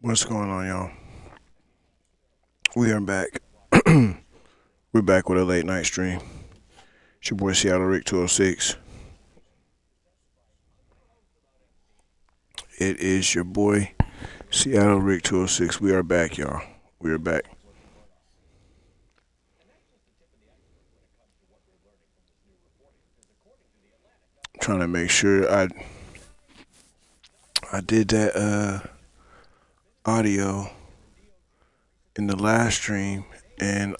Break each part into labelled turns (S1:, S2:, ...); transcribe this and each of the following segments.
S1: What's going on, y'all? We are back. We're back with a late night stream. It's your boy Seattle Rick 206. It is your boy Seattle Rick 206. We are back, y'all. We are back. Trying to make sure I did that audio in the last stream, and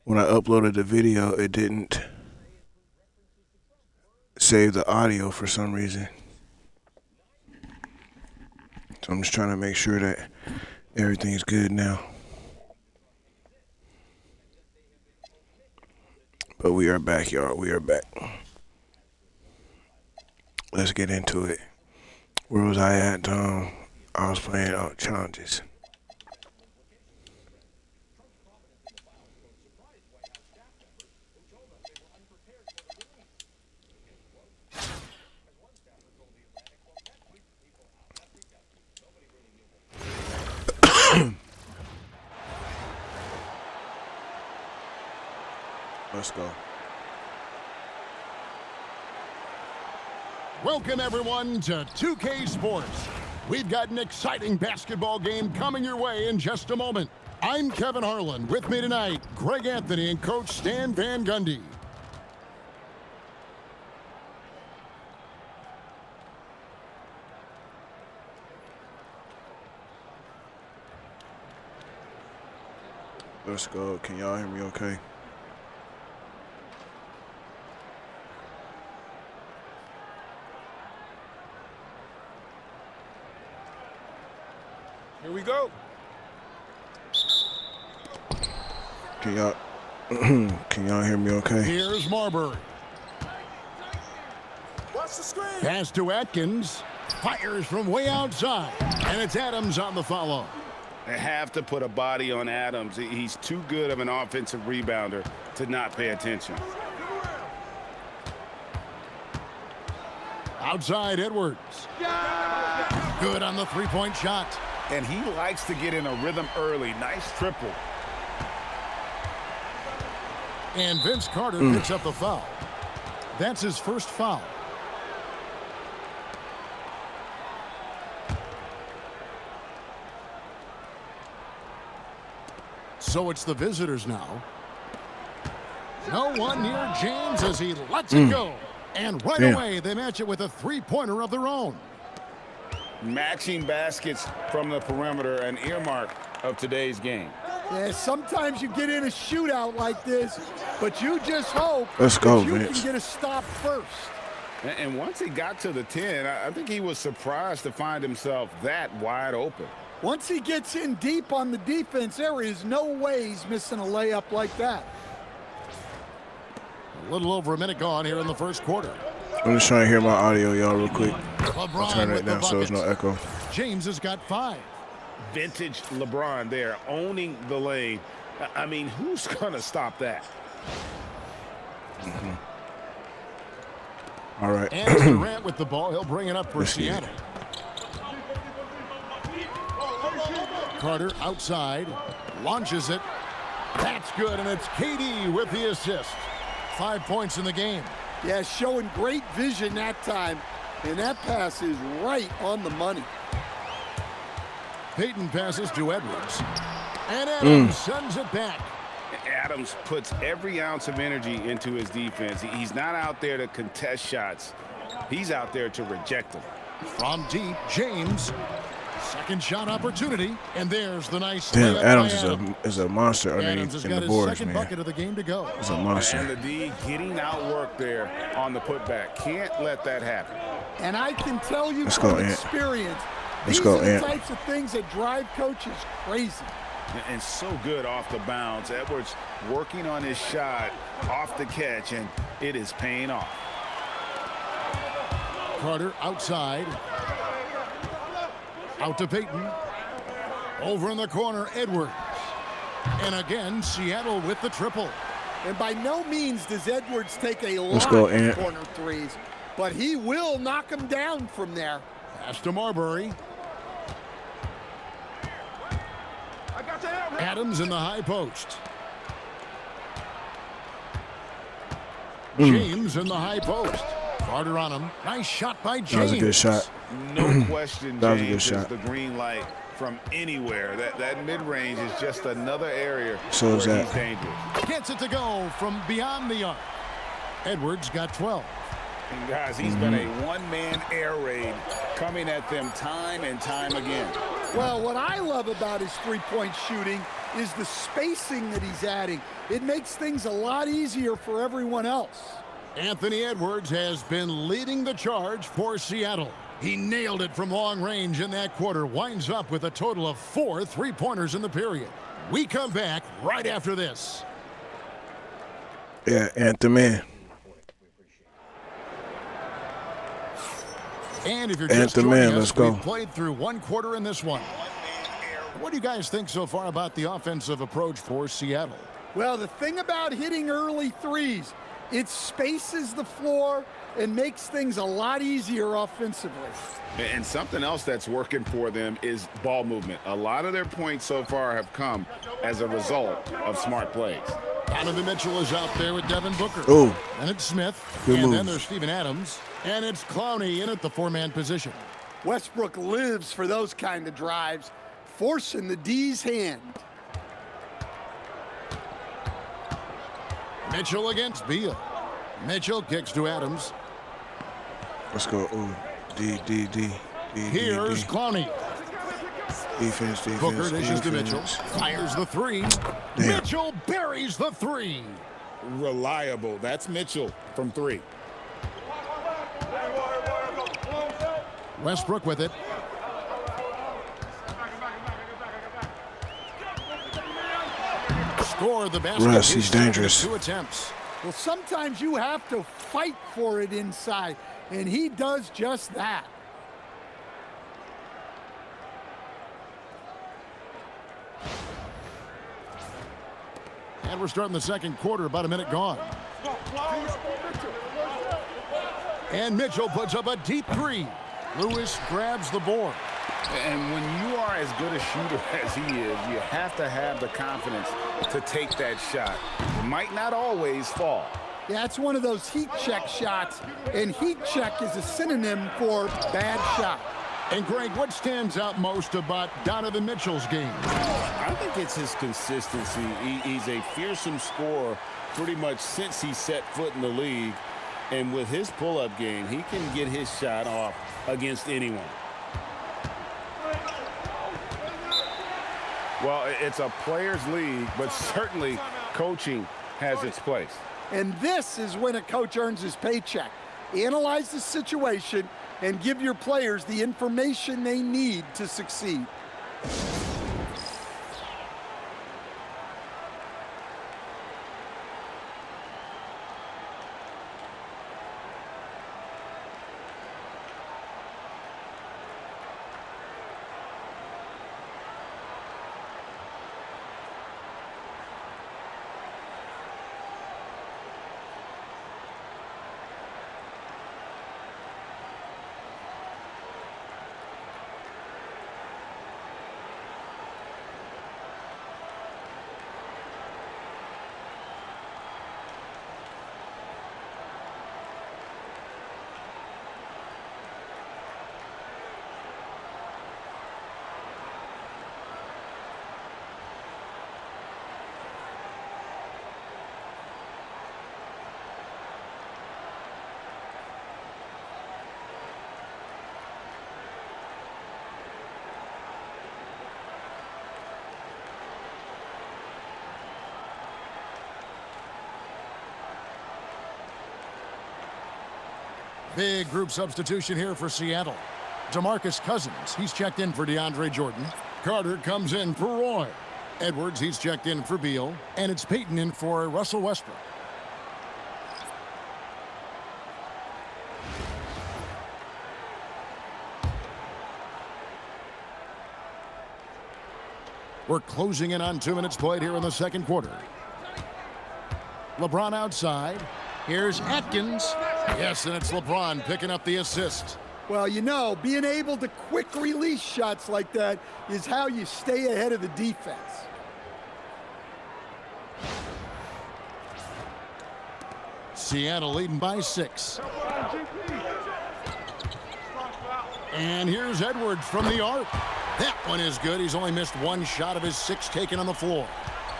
S1: when I uploaded the video, it didn't save the audio for some reason. So I'm just trying to make sure that everything's good now. But we are back, y'all. We are back. Let's get into it. Where was I at? I was playing challenges. Let's go.
S2: Welcome, everyone, to 2K Sports. We've got an exciting basketball game coming your way in just a moment. I'm Kevin Harlan. With me tonight, Greg Anthony and Coach Stan Van Gundy.
S1: Let's go. Can y'all hear me okay?
S3: Here we go.
S1: Can y'all hear me okay?
S2: Here's Marbury.
S3: Watch the screen.
S2: Pass to Atkins. Fires from way outside. And it's Adams on the follow.
S3: They have to put a body on Adams. He's too good of an offensive rebounder to not pay attention.
S2: Outside Edwards. Good on the three-point shot.
S3: And he likes to get in a rhythm early. Nice triple.
S2: And Vince Carter picks up the foul. That's his first foul. So it's the visitors now. No one near James as he lets it go. And right away, they match it with a three-pointer of their own.
S3: Matching baskets from the perimeter, an earmark of today's game.
S4: Yeah, sometimes you get in a shootout like this, but you just hope
S1: Let's go,
S4: that you
S1: Vince.
S4: can get a stop first.
S3: And once he got to the 10, I think he was surprised to find himself that wide open.
S4: Once he gets in deep on the defense, there is no way he's missing a layup like that.
S2: A little over a minute gone here in the first quarter.
S1: I'm just trying to hear my audio, y'all, real quick.
S2: LeBron
S1: I'll turn
S2: with
S1: it
S2: the
S1: down so there's no
S2: bucket.
S1: echo.
S2: James has got 5.
S3: Vintage LeBron there, owning the lane. I mean, who's going to stop that?
S1: All right.
S2: And Durant with the ball. He'll bring it up for
S1: Let's see.
S2: Seattle. Carter outside. Launches it. That's good, and it's KD with the assist. 5 points in the game.
S4: Yeah, showing great vision that time, and that pass is right on the money.
S2: Peyton passes to Edwards. And Adams sends it back.
S3: Adams puts every ounce of energy into his defense. He's not out there to contest shots. He's out there to reject them.
S2: From deep, James. Second shot opportunity, and there's the nice
S1: Damn,
S2: layup by
S1: Adams is a monster
S2: Adams
S1: underneath
S2: has
S1: in
S2: got
S1: the
S2: his
S1: boards,
S2: second
S1: man.
S2: bucket of the game to go.
S1: He's a
S3: And
S1: monster.
S3: the D getting outworked there on the putback. Can't let that happen.
S4: And I can tell you
S1: Let's
S4: from
S1: go, Ant.
S4: experience,
S1: Let's
S4: these
S1: go,
S4: are the
S1: Ant.
S4: types of things that drive coaches crazy.
S3: And so good off the bounce. Edwards working on his shot off the catch, and it is paying off.
S2: Carter outside. Out to Peyton. Over in the corner, Edwards. And again, Seattle with the triple.
S4: And by no means does Edwards take a
S1: Let's
S4: lot
S1: go,
S4: of
S1: Ant.
S4: corner threes, but he will knock them down from there.
S2: Pass to Marbury. Adams in the high post. James in the high post. Carter on him. Nice shot by James.
S1: That was a good shot.
S3: No question,
S1: That was a good
S3: James is
S1: shot.
S3: the green light from anywhere. That mid-range is just another area
S1: So is
S3: where
S1: that.
S3: he's dangerous.
S2: Gets it to go from beyond the arc. Edwards got 12.
S3: And guys, he's been a one-man air raid coming at them time and time again.
S4: Well, what I love about his three-point shooting is the spacing that he's adding. It makes things a lot easier for everyone else.
S2: Anthony Edwards has been leading the charge for Seattle. He nailed it from long range in that quarter. Winds up with a total of 4 three-pointers in the period. We come back right after this.
S1: Yeah, Anthony.
S2: And if you're just
S1: Anthem
S2: joining
S1: man,
S2: us,
S1: let's go.
S2: we've played through one quarter in this one. What do you guys think so far about the offensive approach for Seattle?
S4: Well, the thing about hitting early threes, it spaces the floor and makes things a lot easier offensively.
S3: And something else that's working for them is ball movement. A lot of their points so far have come as a result of smart plays.
S2: Donovan Mitchell is out there with Devin Booker.
S1: Oh.
S2: And it's Smith.
S1: Good
S2: and
S1: moves.
S2: then there's Steven Adams. And it's Clowney in at the four-man position.
S4: Westbrook lives for those kind of drives, forcing the D's hand.
S2: Mitchell against Beal. Mitchell kicks to Adams.
S1: Let's go. Ooh. D.
S2: Here's Clowney.
S1: Defense.
S2: Booker dishes to
S1: defense.
S2: Mitchell. Fires the three.
S1: Damn.
S2: Mitchell buries the three.
S3: Reliable. That's Mitchell from 3.
S2: Westbrook with it. Score the basket.
S1: Russ, he's dangerous.
S2: 2 attempts.
S4: Well, sometimes you have to fight for it inside, and he does just that.
S2: And we're starting the second quarter, about a minute gone. And Mitchell puts up a deep three. Lewis grabs the board.
S3: And when you are as good a shooter as he is, you have to have the confidence to take that shot. It might not always fall.
S4: Yeah, it's one of those heat check shots, and heat check is a synonym for bad shot.
S2: And Greg, what stands out most about Donovan Mitchell's game?
S3: I think it's his consistency. He's a fearsome scorer pretty much since he set foot in the league. And with his pull-up game, he can get his shot off against anyone. Well, it's a players' league, but certainly coaching has its place.
S4: And this is when a coach earns his paycheck. Analyze the situation and give your players the information they need to succeed.
S2: Big group substitution here for Seattle. DeMarcus Cousins, he's checked in for DeAndre Jordan. Carter comes in for Roy. Edwards, he's checked in for Beal. And it's Peyton in for Russell Westbrook. We're closing in on 2 minutes played here in the second quarter. LeBron outside. Here's Atkins. Yes, and it's LeBron picking up the assist.
S4: Well, you know, being able to quick release shots like that is how you stay ahead of the defense.
S2: Seattle leading by 6. And here's Edwards from the arc. That one is good. He's only missed one shot of his 6 taken on the floor.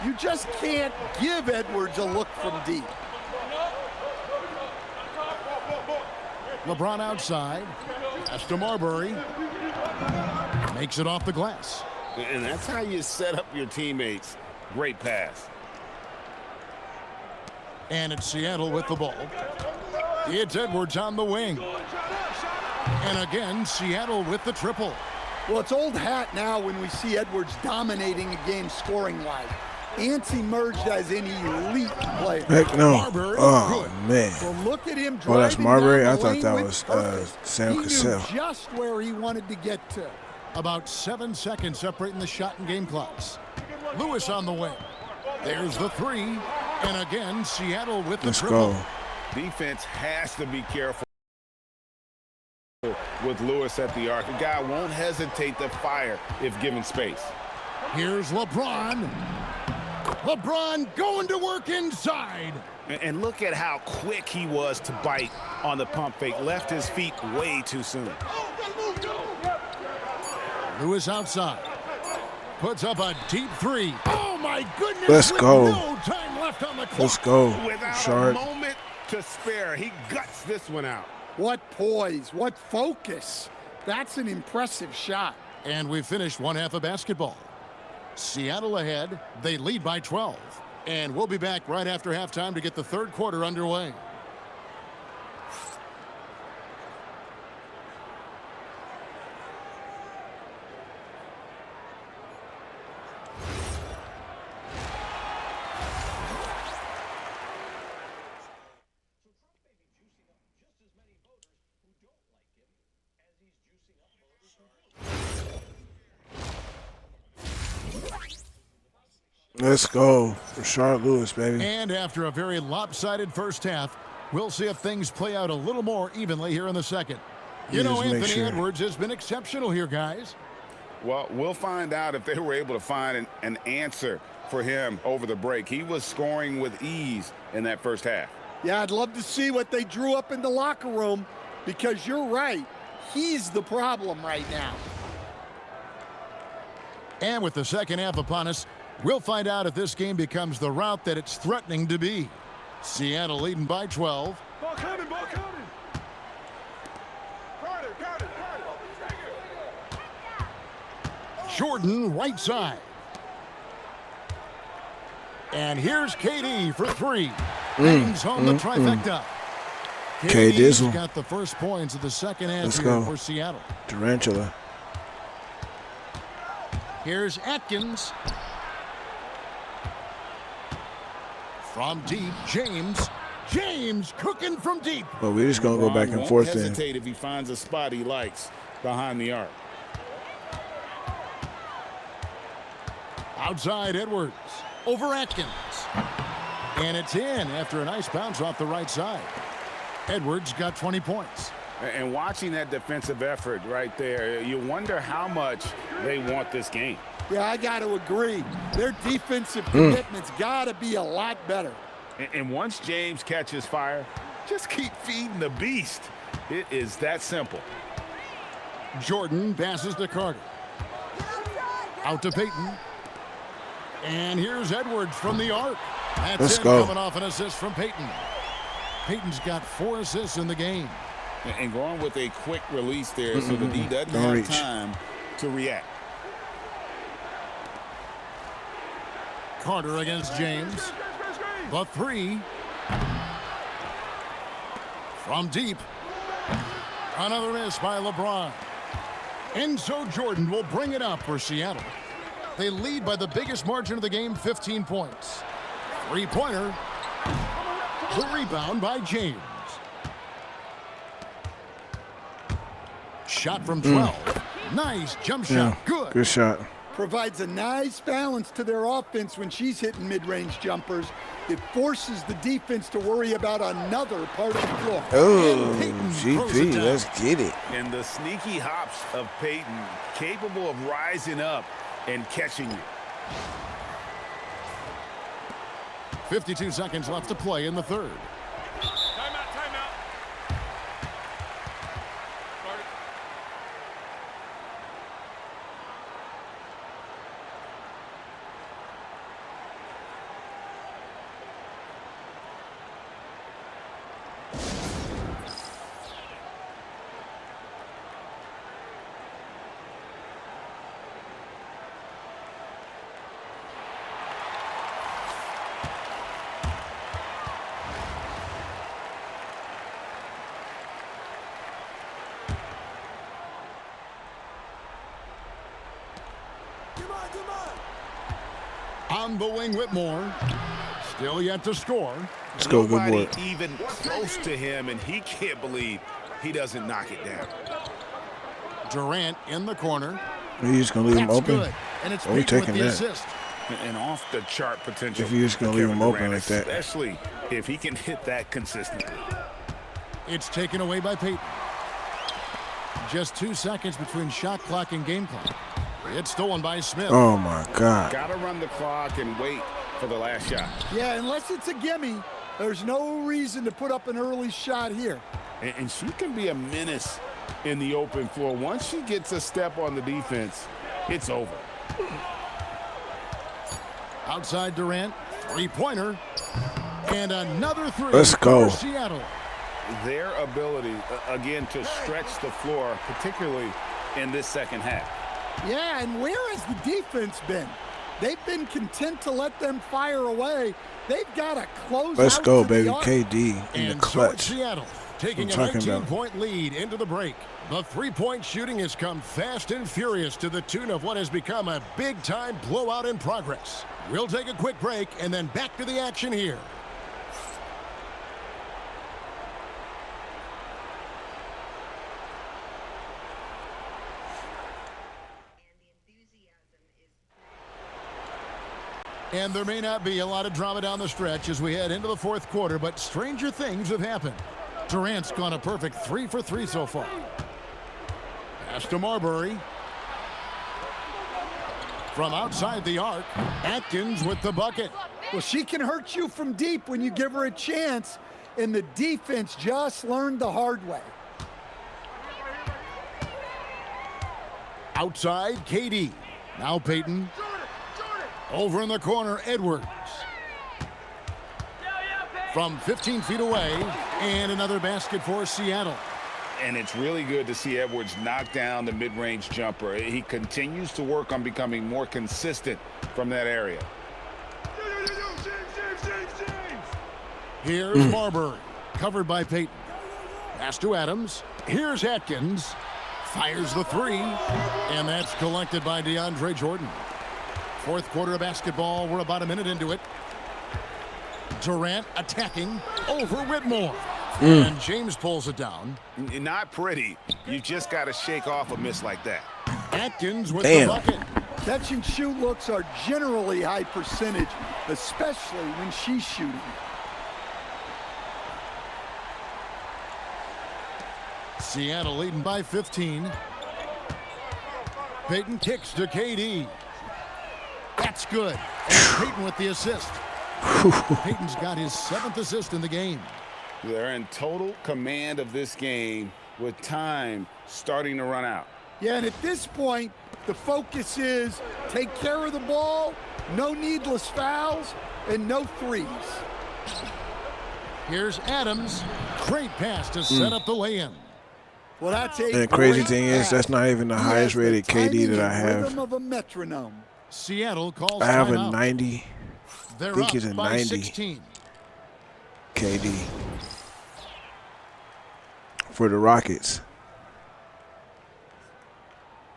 S4: You just can't give Edwards a look from deep.
S2: LeBron outside. Pass to Marbury. Makes it off the glass.
S3: And that's how you set up your teammates. Great pass.
S2: And it's Seattle with the ball. It's Edwards on the wing. And again, Seattle with the triple.
S4: Well, it's old hat now when we see Edwards dominating a game scoring-wise. Ants emerged as an elite player.
S1: Heck no.
S2: Marbury,
S1: Oh,
S2: good.
S1: man.
S4: Well, look at him
S1: Oh,
S4: driving
S1: that's Marbury?
S4: down
S1: I
S4: the
S1: thought
S4: lane
S1: that
S4: with
S1: was
S4: purpose.
S1: Sam
S4: He
S1: Cassell.
S4: knew just where he wanted to get to.
S2: About 7 seconds separating the shot and game clocks. Lewis on the wing. There's the 3. And again, Seattle with the
S1: Let's
S2: triple.
S1: go.
S3: Defense has to be careful with Lewis at the arc. The guy won't hesitate to fire if given space.
S2: Here's LeBron. LeBron going to work inside.
S3: And look at how quick he was to bite on the pump fake. Left his feet way too soon.
S2: Lewis outside. Puts up a deep 3. Oh, my goodness.
S1: Let's
S2: with
S1: go.
S2: No time left on the clock.
S1: Let's go.
S3: Without
S1: Sharp.
S3: a moment to spare, he guts this one out.
S4: What poise, what focus. That's an impressive shot.
S2: And we finished one half of basketball. Seattle ahead. They lead by 12. And we'll be back right after halftime to get the third quarter underway.
S1: Let's go. Rashard Lewis, baby.
S2: And after a very lopsided first half, we'll see if things play out a little more evenly here in the second. You know,
S1: Just make
S2: Anthony
S1: sure.
S2: Edwards has been exceptional here, guys.
S3: Well, we'll find out if they were able to find an answer for him over the break. He was scoring with ease in that first half.
S4: Yeah, I'd love to see what they drew up in the locker room because you're right. He's the problem right now.
S2: And with the second half upon us, we'll find out if this game becomes the route that it's threatening to be. Seattle leading by 12.
S5: Ball coming, ball coming. Carter.
S2: Jordan right side. And here's KD for 3. Bangs home the trifecta. KD's
S1: K-Dizzle.
S2: got the first points of the second half
S1: Let's
S2: here
S1: go.
S2: for Seattle.
S1: Tarantula.
S2: Here's Atkins. From deep, James. James cooking from deep.
S1: But we're just going to go back and
S3: Won't
S1: forth then.
S3: hesitate if he finds a spot he likes behind the arc.
S2: Outside Edwards. Over Atkins. And it's in after a nice bounce off the right side. Edwards got 20 points.
S3: And watching that defensive effort right there, you wonder how much they want this game.
S4: Yeah, I got to agree. Their defensive commitment's got to be a lot better.
S3: And once James catches fire, just keep feeding the beast. It is that simple.
S2: Jordan passes to Carter. Out to Peyton. And here's Edwards from the arc. That's
S1: Let's
S2: it,
S1: go.
S2: coming off an assist from Peyton. Peyton's got 4 assists in the game.
S3: And going with a quick release there so that he doesn't
S1: Don't
S3: have
S1: reach.
S3: time to react.
S2: Carter against James. The 3. From deep. Another miss by LeBron. And so Jordan will bring it up for Seattle. They lead by the biggest margin of the game, 15 points. 3-pointer. The rebound by James. Shot from 12. Nice jump shot. Good.
S1: Good shot.
S4: Provides a nice balance to their offense when she's hitting mid-range jumpers. It forces the defense to worry about another part of the floor.
S1: Oh,
S2: Peyton throws it
S1: GP,
S2: down.
S1: let's get it.
S3: And the sneaky hops of Peyton, capable of rising up and catching you.
S2: 52 seconds left to play in the third. On the wing, Whitmore. Still yet to score.
S1: Let's go, good boy.
S3: Nobody even close to him, and he can't believe he doesn't knock it down.
S2: Durant in the corner.
S1: Are you just going to leave him
S2: That's
S1: open?
S2: good. And it's
S1: Are we
S2: Payton with
S1: taking
S2: the
S1: that?
S2: assist.
S3: And off the chart potential.
S1: If you're just going to leave him open
S3: Durant,
S1: like that.
S3: especially if he can hit that consistently.
S2: It's taken away by Payton. Just 2 seconds between shot clock and game clock. It's stolen by Smith.
S1: Oh, my God.
S3: Got to run the clock and wait for the last shot.
S4: Yeah, unless it's a gimme, there's no reason to put up an early shot here.
S3: And she can be a menace in the open floor. Once she gets a step on the defense, it's over.
S2: Outside Durant, three-pointer, and another three.
S1: Let's go.
S2: For Seattle.
S3: Their ability, again, to stretch the floor, particularly in this second half.
S4: Yeah, and where has the defense been? They've been content to let them fire away. They've got to close
S1: Let's
S4: out
S1: go,
S4: to
S1: baby.
S4: the arc.
S1: KD in the
S2: And so
S1: clutch.
S2: it's Seattle taking a
S1: I'm talking about.
S2: 19-point lead into the break. The three-point shooting has come fast and furious to the tune of what has become a big-time blowout in progress. We'll take a quick break and then back to the action here. And there may not be a lot of drama down the stretch as we head into the fourth quarter, but stranger things have happened. Durant's gone a perfect 3 for 3 so far. Pass to Marbury. From outside the arc, Atkins with the bucket.
S4: Well, she can hurt you from deep when you give her a chance, and the defense just learned the hard way.
S2: Outside, KD. Now Payton. Over in the corner, Edwards. From 15 feet away, and another basket for Seattle.
S3: And it's really good to see Edwards knock down the mid-range jumper. He continues to work on becoming more consistent from that area.
S2: Here's Marbury, covered by Payton. Pass to Adams. Here's Atkins. Fires the three, and that's collected by DeAndre Jordan. Fourth quarter of basketball. We're about a minute into it. Durant attacking over Whitmore. And James pulls it down.
S3: Not pretty. You just got to shake off a miss like that.
S2: Atkins with
S1: Damn.
S2: the bucket.
S4: Catch and shoot looks are generally high percentage, especially when she's shooting.
S2: Seattle leading by 15. Payton kicks to KD. That's good. And Payton with the assist. Payton's got his 7th assist in the game.
S3: They're in total command of this game with time starting to run out.
S4: Yeah, and at this point, the focus is take care of the ball, no needless fouls, and no threes.
S2: Here's Adams. Great pass to set up the lay-in.
S4: Well, that's a
S1: And the crazy
S4: great
S1: thing is,
S4: pass.
S1: that's not even the
S4: He
S1: highest
S4: has the
S1: rated KD
S4: timing
S1: that I
S4: and
S1: have.
S4: rhythm of a metronome.
S2: Seattle calls
S1: I have a
S2: timeout.
S1: 90
S2: They're
S1: think
S2: up
S1: he's a
S2: by
S1: 90.
S2: 16.
S1: KD for the Rockets.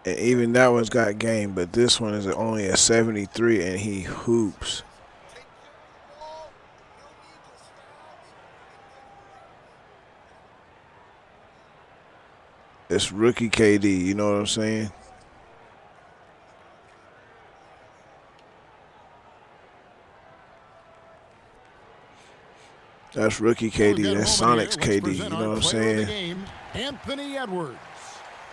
S1: And even that one's got game, but this one is only a 73, and he hoops. It's rookie KD, you know what I'm saying? That's rookie KD.
S2: We've got a
S1: That's
S2: moment
S1: Sonics
S2: here. Let's
S1: KD.
S2: present
S1: You
S2: our
S1: know what I'm
S2: player of the
S1: saying?
S2: game, Anthony Edwards.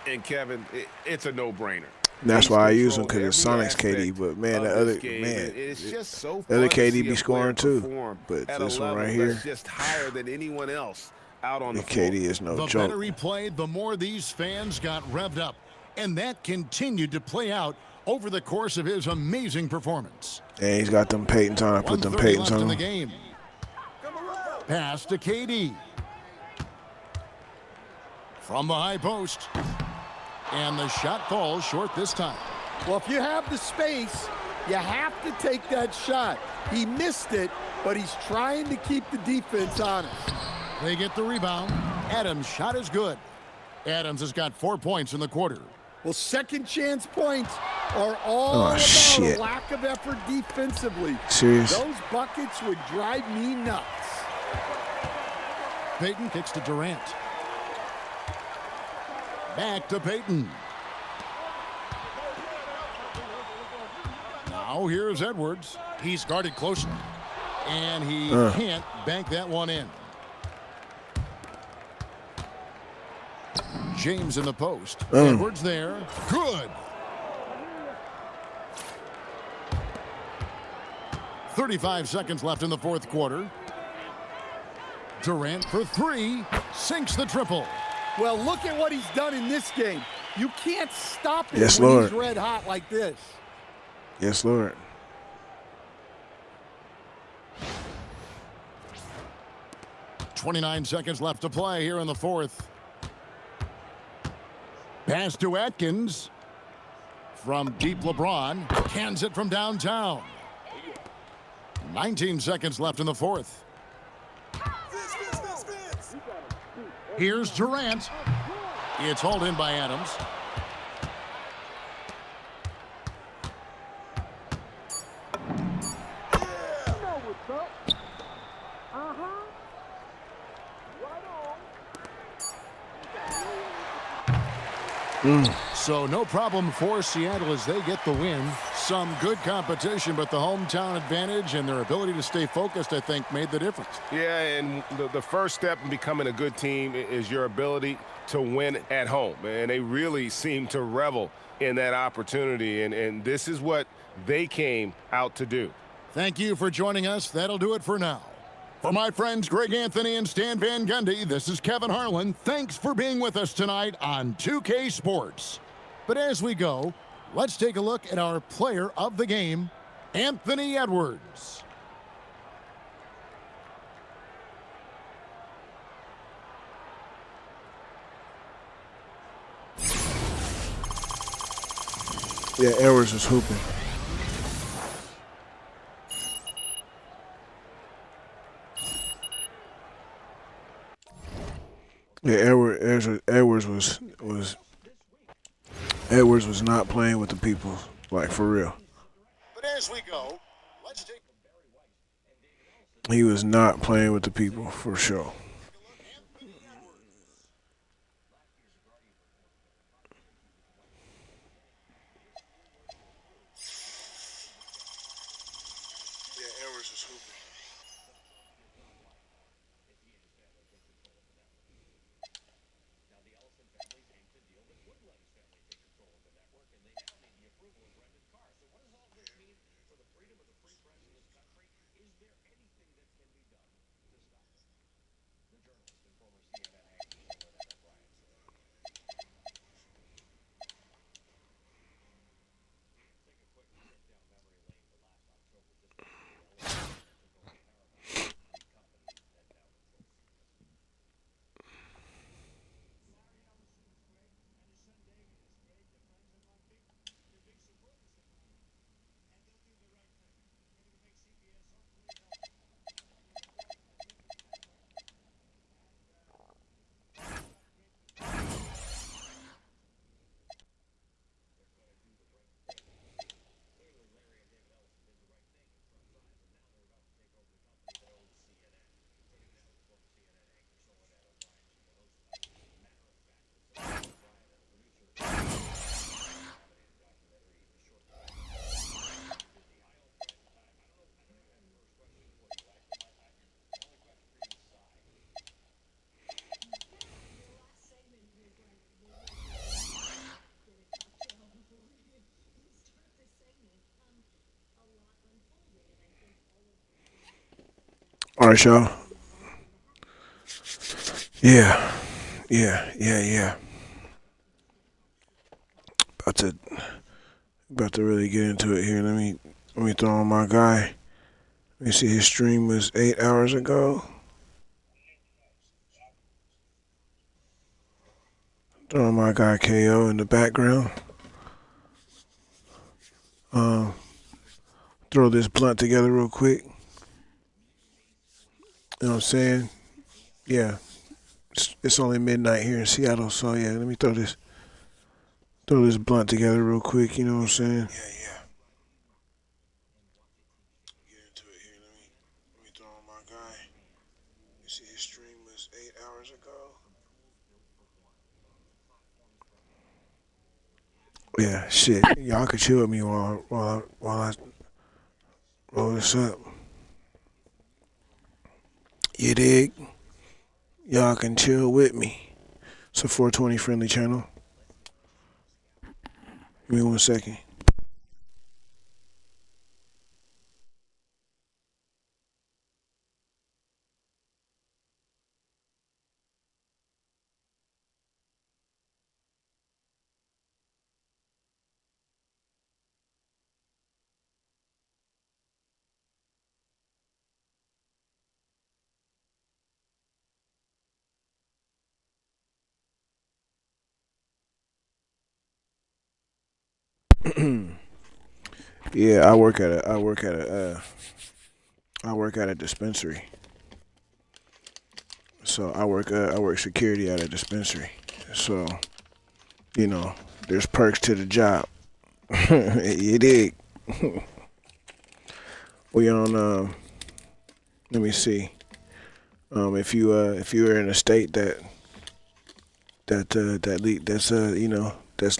S3: And Kevin, it's a no-brainer.
S1: That's
S3: He's
S1: why I use him,
S3: controlled
S1: because it's
S3: every
S1: Sonics KD.
S3: aspect
S1: But man,
S3: of
S1: the
S3: this
S1: other
S3: game.
S1: man,
S3: It's just so
S1: the other
S3: fun to
S1: KD
S3: see
S1: be
S3: a player
S1: scoring too.
S3: perform
S1: But
S3: at
S1: this
S3: a
S1: one
S3: level
S1: right here,
S3: that's just higher than anyone else out on the
S1: the
S3: floor.
S1: KD is no
S2: The
S1: joke.
S2: better he played, the more these fans got revved up. And that continued to play out over the course of his amazing performance.
S1: And he's got them Paytons on. I put them
S2: 1:30
S1: Paytons
S2: left in
S1: on
S2: the
S1: him.
S2: game. Pass to KD. From the high post. And the shot falls short this time.
S4: Well, if you have the space, you have to take that shot. He missed it, but he's trying to keep the defense honest.
S2: They get the rebound. Adams' shot is good. Adams has got 4 points in the quarter.
S4: Well, second chance points are all about
S1: shit.
S4: a lack of effort defensively.
S1: Serious?
S4: Those buckets would drive me nuts.
S2: Payton kicks to Durant. Back to Payton. Now here's Edwards. He's guarded closely. And he can't bank that one in. James in the post. Edwards there. Good. 35 seconds left in the fourth quarter. Durant for three. Sinks the triple.
S4: Well, look at what he's done in this game. You can't stop him
S1: Yes,
S4: when
S1: Lord.
S4: he's red hot like this.
S1: Yes, Lord.
S2: .29 seconds left to play here in the fourth. Pass to Atkins. From deep, LeBron cans it from downtown. 19 seconds left in the fourth. Here's Durant. It's hauled in by Adams. So no problem for Seattle as they get the win. Some good competition, but the hometown advantage and their ability to stay focused, I think, made the difference.
S5: Yeah, and the first step in becoming a good team is your ability to win at home. And they really seem to revel in that opportunity, and this is what they came out to do.
S2: Thank you for joining us. That'll do it for now. For my friends Greg Anthony and Stan Van Gundy, this is Kevin Harlan. Thanks for being with us tonight on 2K Sports. But as we go, let's take a look at our player of the game, Anthony Edwards.
S1: Yeah, Edwards was hooping. Yeah, Edwards was not playing with the people, like, for real.
S2: But as we go, let's take
S1: He was not playing with the people, for sure. Yeah, Edwards was hooping. All right, y'all. Yeah. About to really get into it here. Let me throw on my guy. Let me see, his stream was 8 hours ago. Throw on my guy KO in the background. Throw this blunt together real quick. You know what I'm saying? Yeah. It's only midnight here in Seattle, so yeah, let me throw throw this blunt together real quick, you know what I'm saying? Yeah. Get into it here. Let me throw on my guy. You see his stream was 8 hours ago. Yeah, shit. Y'all can chill with me while I roll this up. You dig? Y'all can chill with me. It's a 420 friendly channel. Give me 1 second. Yeah, I work at a dispensary. So I work security at a dispensary. So, you know, there's perks to the job. You dig? We on let me see. If you are in a state that's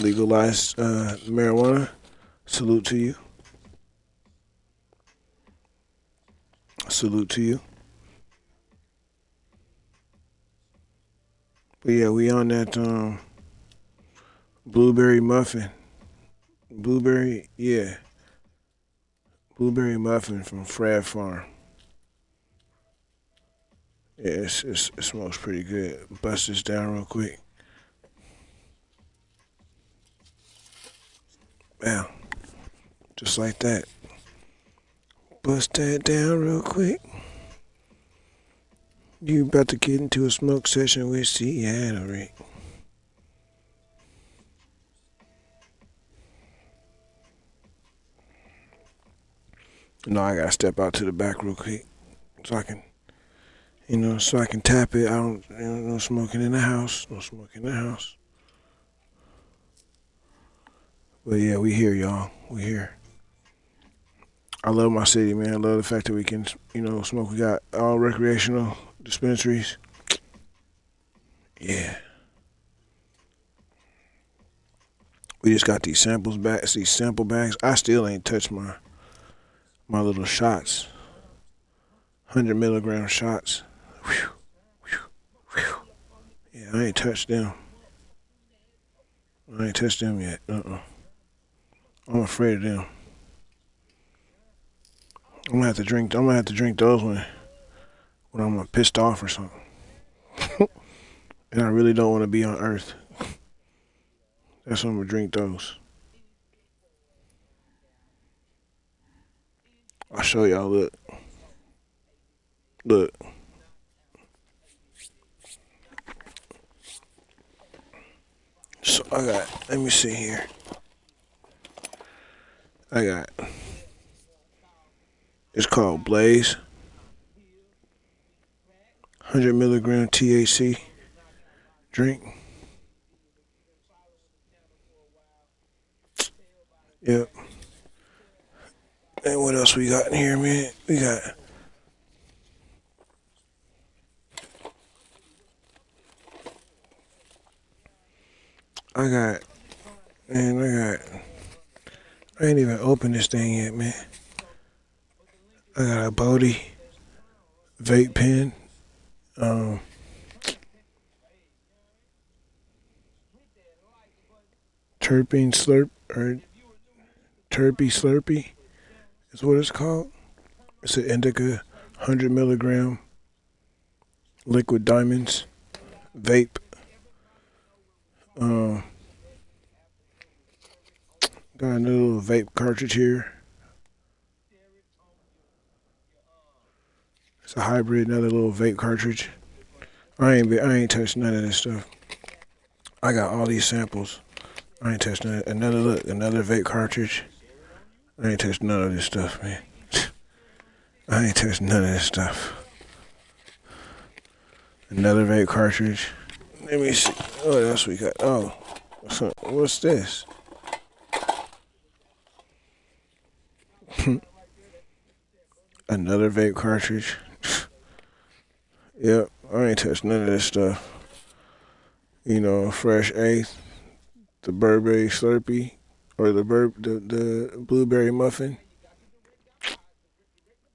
S1: legalized marijuana, salute to you. Salute to you. But yeah, we on that blueberry muffin. Blueberry, yeah. Blueberry muffin from Fred Farm. Yeah, it smells pretty good. Bust this down real quick. Bam. Just like that. Bust that down real quick. You about to get into a smoke session with Seattle, Rick. No, I gotta step out to the back real quick so I can, so I can tap it. I don't, no smoking in the house. No smoking in the house. But yeah, we here, y'all. We here. I love my city, man. I love the fact that we can, smoke. We got all recreational dispensaries. Yeah. We just got these sample bags. I still ain't touched my little shots. 100 milligram shots. Whew, whew, whew. Yeah, I ain't touched them. I ain't touched them yet. I'm afraid of them. I'm gonna have to drink those when I'm pissed off or something. And I really don't want to be on Earth. That's when I'm gonna drink those. I'll show y'all. Look. So let me see here. It's called Blaze. 100 milligram THC drink. Yep. And what else we got in here, man? I ain't even opened this thing yet, man. I got a Bodhi vape pen. Terpene slurp or Terpy Slurpy is what it's called. It's an indica 100 milligram liquid diamonds vape. Got another little vape cartridge here. It's a hybrid, another little vape cartridge. I ain't touched none of this stuff. I got all these samples. I ain't touched none. Another vape cartridge. I ain't touched none of this stuff, man. I ain't touched none of this stuff. Another vape cartridge. Let me see. What else we got? Oh, What's this? Another vape cartridge. Yep, I ain't touched none of this stuff. You know, Fresh Eighth, the Burberry Slurpee, or the blueberry muffin.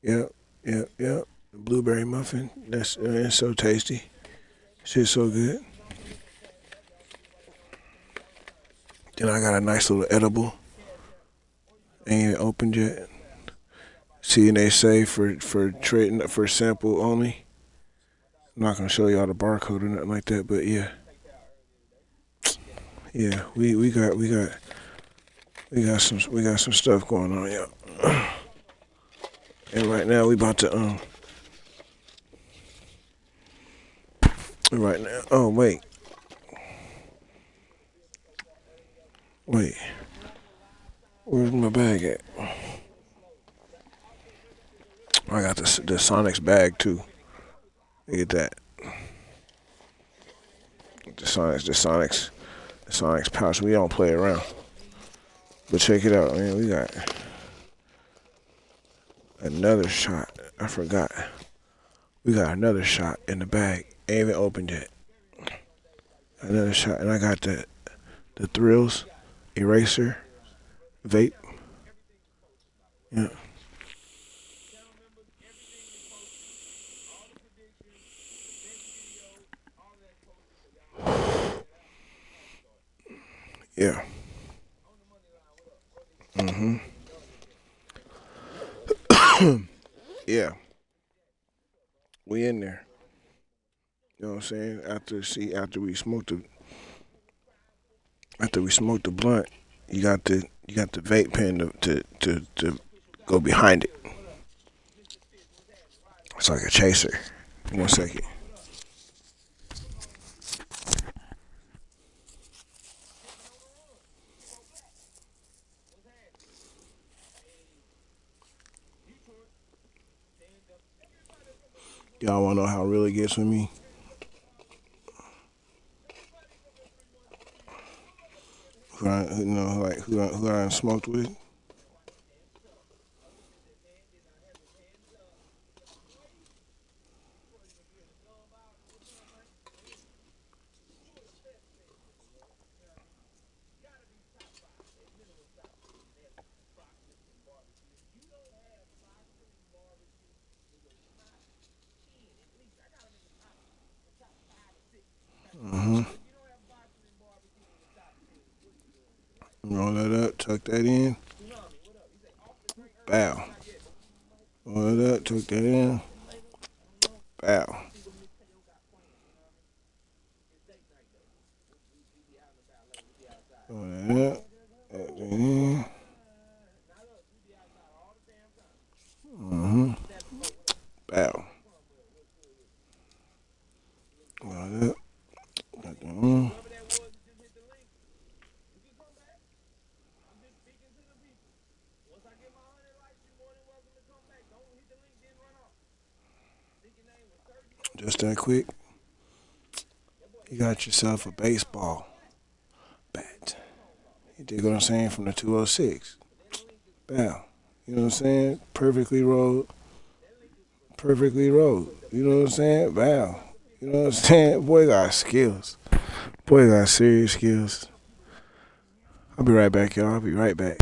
S1: Yep, yep. The blueberry muffin. It's so tasty. Shit's so good. Then I got a nice little edible. Ain't even opened yet. See, and they say for trading for sample only. I'm not gonna show y'all the barcode or nothing like that, but yeah, we got some stuff going on, y'all. And right now we about to right now. Oh wait, where's my bag at? I got the Sonics bag too. Look at that. The Sonics pouch. We don't play around. But check it out, man. We got another shot. I forgot. We got another shot in the bag. Ain't even opened yet. Another shot, and I got the Thrills Eraser vape. Yeah. Yeah. Yeah. We in there. You know what I'm saying? After we smoked the blunt, you got the vape pen to go behind it. It's like a chaser. 1 second. Y'all wanna know how real it gets with me? Who I smoked with? Roll that up, tuck that in. Bow. Roll that up, tuck that in. Bow. Roll that up, tuck that in. Bow. Roll that up, tuck that in. Just that quick. You got yourself a baseball bat. You dig what I'm saying? From the 206. Bow. You know what I'm saying? Perfectly rolled. Perfectly rolled. You know what I'm saying? Bow. You know what I'm saying? Boy got skills. Boy got serious skills. I'll be right back, y'all. I'll be right back.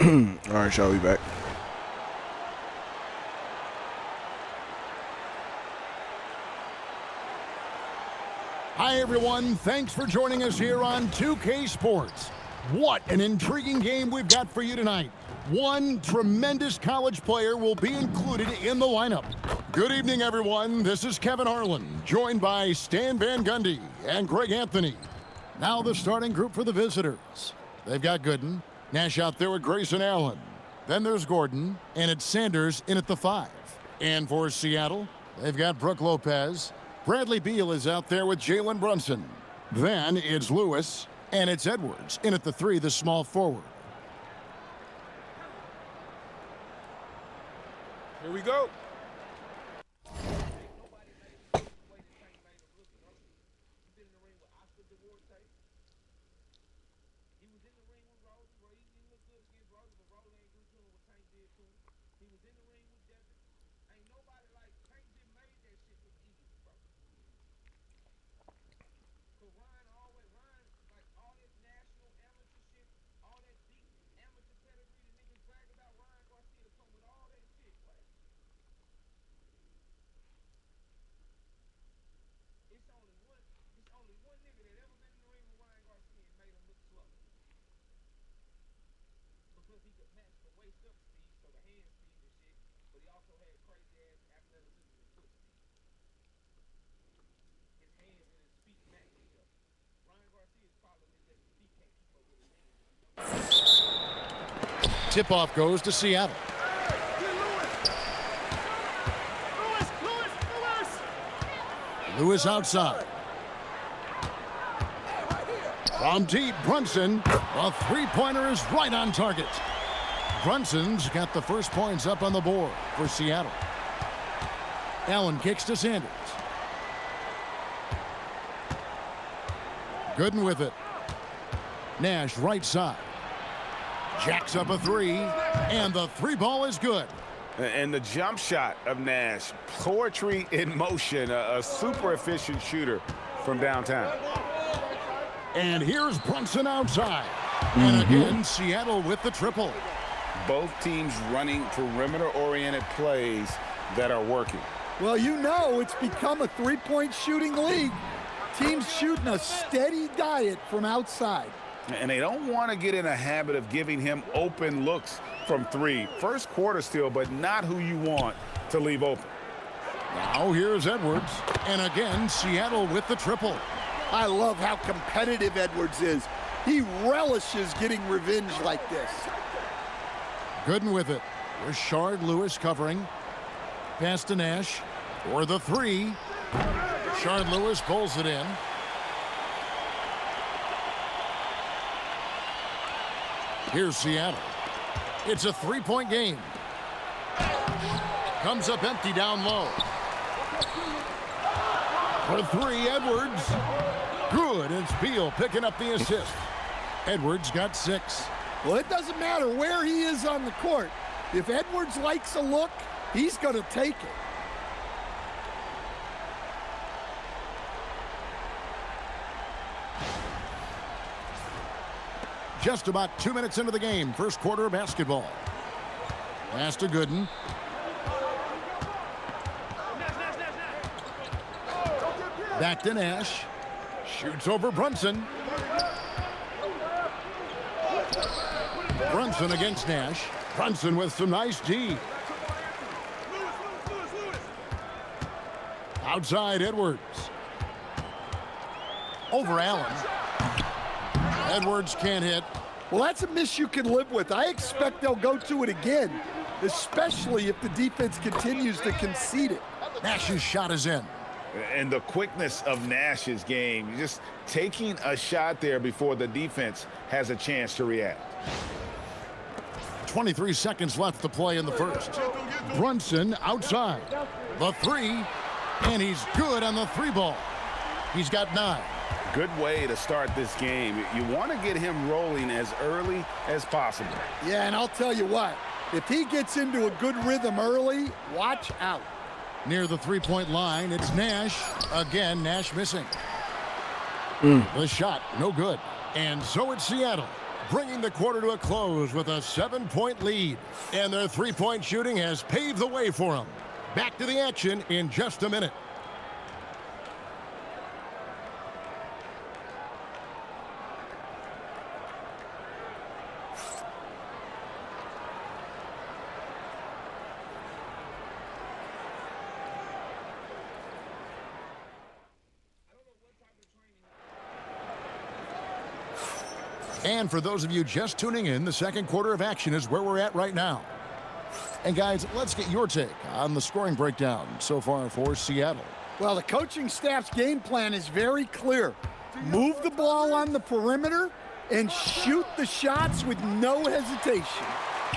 S1: All right, y'all, we back.
S2: Hi, everyone. Thanks for joining us here on 2K Sports. What an intriguing game we've got for you tonight. One tremendous college player will be included in the lineup. Good evening, everyone. This is Kevin Harlan, joined by Stan Van Gundy and Greg Anthony. Now the starting group for the visitors. They've got Gooden, Nash out there with Grayson Allen. Then there's Gordon, and it's Sanders in at the 5. And for Seattle, they've got Brook Lopez. Bradley Beal is out there with Jalen Brunson. Then it's Lewis, and it's Edwards in at the 3, the small forward.
S5: Here we go.
S2: Tip-off goes to Seattle. Lewis outside. From deep, Brunson. A three-pointer is right on target. Brunson's got the first points up on the board for Seattle. Allen kicks to Sanders. Gooden with it. Nash right side. Jacks up a 3, and the 3 ball is good.
S3: And the jump shot of Nash, poetry in motion, a super efficient shooter from downtown.
S2: And here's Brunson outside. And again, Seattle with the triple.
S3: Both teams running perimeter-oriented plays that are working.
S4: Well, you know it's become a three-point shooting league. Teams shooting a steady diet from outside.
S3: And they don't want to get in a habit of giving him open looks from 3. First quarter still, but not who you want to leave open.
S2: Now here's Edwards. And again, Seattle with the triple.
S4: I love how competitive Edwards is. He relishes getting revenge like this.
S2: Gooden with it. Rashard Lewis covering. Pass to Nash for the 3. Rashard Lewis pulls it in. Here's Seattle. It's a 3-point game. Comes up empty down low. For 3, Edwards. Good. It's Beal picking up the assist. Edwards got 6.
S4: Well, it doesn't matter where he is on the court. If Edwards likes a look, he's going to take it.
S2: Just about 2 minutes into the game, first quarter of basketball. Pass to Gooden. Back to Nash. Shoots over Brunson. Brunson against Nash. Brunson with some nice D. Outside Edwards. Over Allen. Edwards can't hit.
S4: Well, that's a miss you can live with. I expect they'll go to it again, especially if the defense continues to concede it.
S2: Nash's shot is in.
S3: And the quickness of Nash's game, just taking a shot there before the defense has a chance to react.
S2: 23 seconds left to play in the first. Brunson outside. The 3, and he's good on the 3 ball. He's got 9.
S3: Good way to start this game. You want to get him rolling as early as possible.
S4: Yeah, and I'll tell you what, if he gets into a good rhythm early, watch out.
S2: Near the 3-point line, it's Nash. Again, Nash missing. The shot, no good. And so it's Seattle. bringing the quarter to a close with a 7-point lead. And their three-point shooting has paved the way for them. Back to the action in just a minute. And for those of you just tuning in, the second quarter of action is where we're at right now. And guys, let's get your take on the scoring breakdown so far for Seattle.
S4: Well, the coaching staff's game plan is very clear. Move the ball on the perimeter and shoot the shots with no hesitation.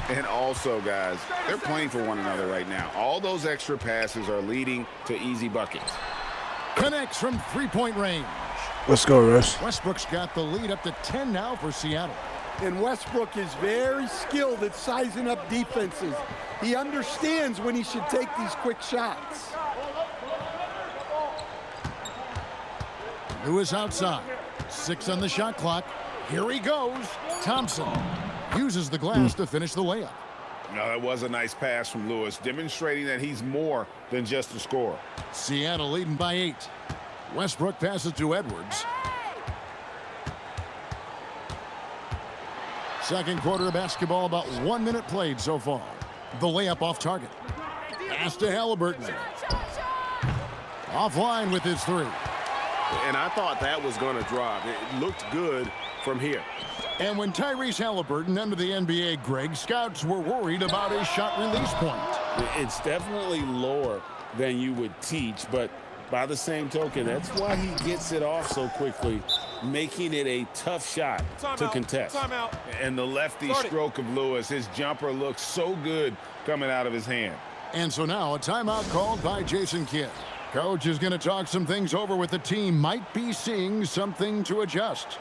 S6: And also, guys, they're playing for one another right now. All those extra passes are leading to easy buckets.
S2: Connects from three-point range.
S1: Let's go, Russ.
S2: Westbrook's got the lead up to 10 now for Seattle.
S4: And Westbrook is very skilled at sizing up defenses. He understands when he should take these quick shots.
S2: Lewis outside. 6 on the shot clock. Here he goes. Thompson uses the glass to finish the layup.
S6: No, that was a nice pass from Lewis, demonstrating that he's more than just a scorer.
S2: Seattle leading by 8. Westbrook passes to Edwards. Second quarter of basketball, about 1 minute played so far. The layup off target. Pass to Halliburton. Offline with his three.
S5: And I thought that was going to drop. It looked good from here.
S2: And when Tyrese Halliburton entered the NBA, Greg, scouts were worried about his shot release point.
S3: It's definitely lower than you would teach, but by the same token, that's why he gets it off so quickly, making it a tough shot to contest.
S6: And the lefty stroke of Lewis, his jumper looks so good coming out of his hand.
S2: And so now a timeout called by Jason Kidd. Coach is going to talk some things over with the team. Might be seeing something to adjust.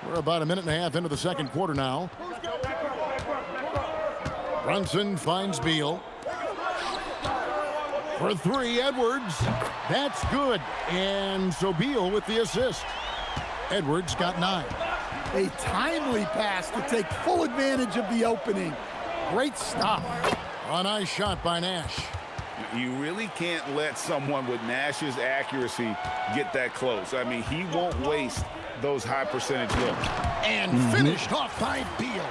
S2: We're about a minute and a half into the second quarter now. Brunson finds Beal. For three, Edwards. That's good. And so Beal with the assist. Edwards got 9.
S4: A timely pass to take full advantage of the opening. Great stop.
S2: A nice shot by Nash.
S6: You really can't let someone with Nash's accuracy get that close. I mean, he won't waste those high percentage looks.
S2: And finished off by Beal.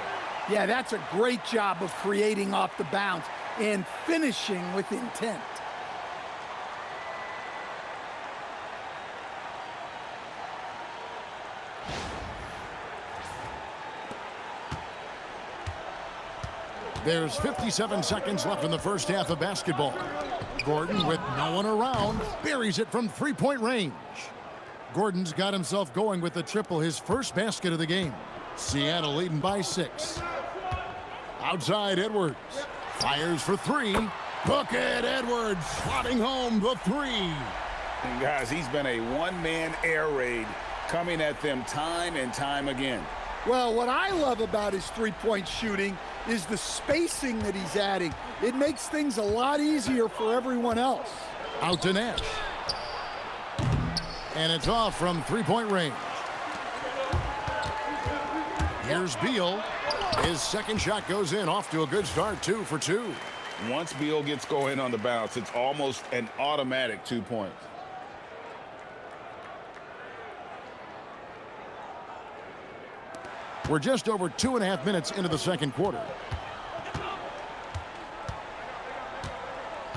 S4: Yeah, that's a great job of creating off the bounce and finishing with intent.
S2: There's 57 seconds left in the first half of basketball. Gordon, with no one around, buries it from three-point range. Gordon's got himself going with the triple, his first basket of the game. Seattle leading by 6. Outside, Edwards. Fires for 3. Look at Edwards slotting home the 3.
S6: And guys, he's been a one-man air raid coming at them time and time again.
S4: Well, what I love about his three-point shooting is the spacing that he's adding. It makes things a lot easier for everyone else.
S2: Out to Nash. And it's off from three-point range. Here's Beal. His second shot goes in, off to a good start, 2 for 2.
S6: Once Beal gets going on the bounce, it's almost an automatic 2 points.
S2: We're just over 2.5 minutes into the second quarter.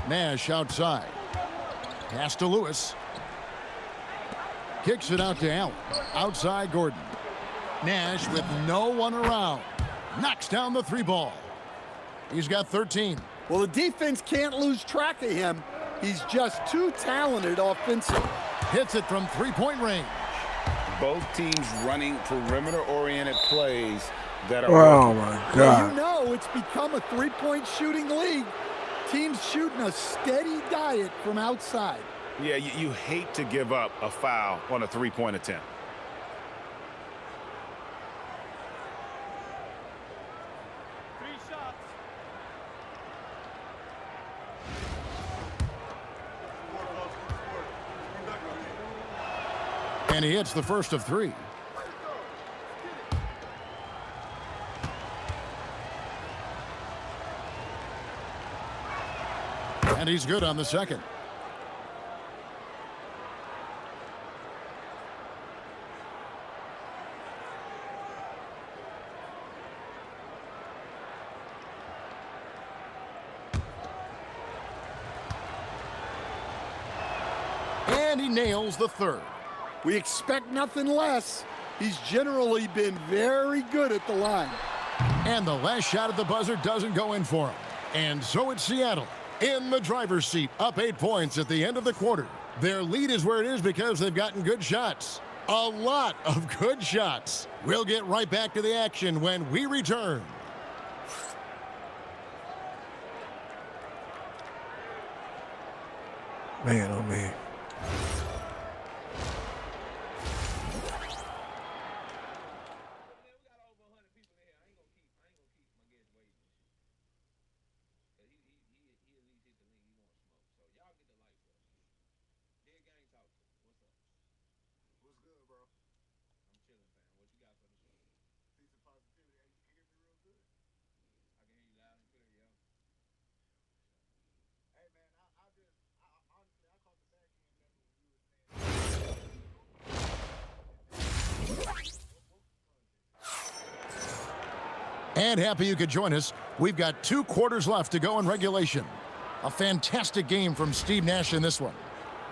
S2: Nash outside. Pass to Lewis. Kicks it out to Allen. Outside Gordon. Nash with no one around. Knocks down the 3 ball. He's got 13.
S4: Well, the defense can't lose track of him. He's just too talented offensively.
S2: Hits it from three-point range.
S6: Both teams running perimeter-oriented plays that are
S1: Oh,
S6: working.
S1: my
S4: Well,
S1: God.
S4: you know it's become a three-point shooting league. team's shooting a steady diet from outside.
S6: Yeah, you hate to give up a foul on a three-point attempt.
S2: And he hits the first of three. And he's good on the second. And he nails the third.
S4: We expect nothing less. He's generally been very good at the line.
S2: And the last shot at the buzzer doesn't go in for him. And so it's Seattle in the driver's seat, up 8 points at the end of the quarter. Their lead is where it is because they've gotten good shots. A lot of good shots. We'll get right back to the action when we return.
S1: Man, oh man.
S2: And happy you could join us. We've got 2 quarters left to go in regulation. A fantastic game from Steve Nash in this one.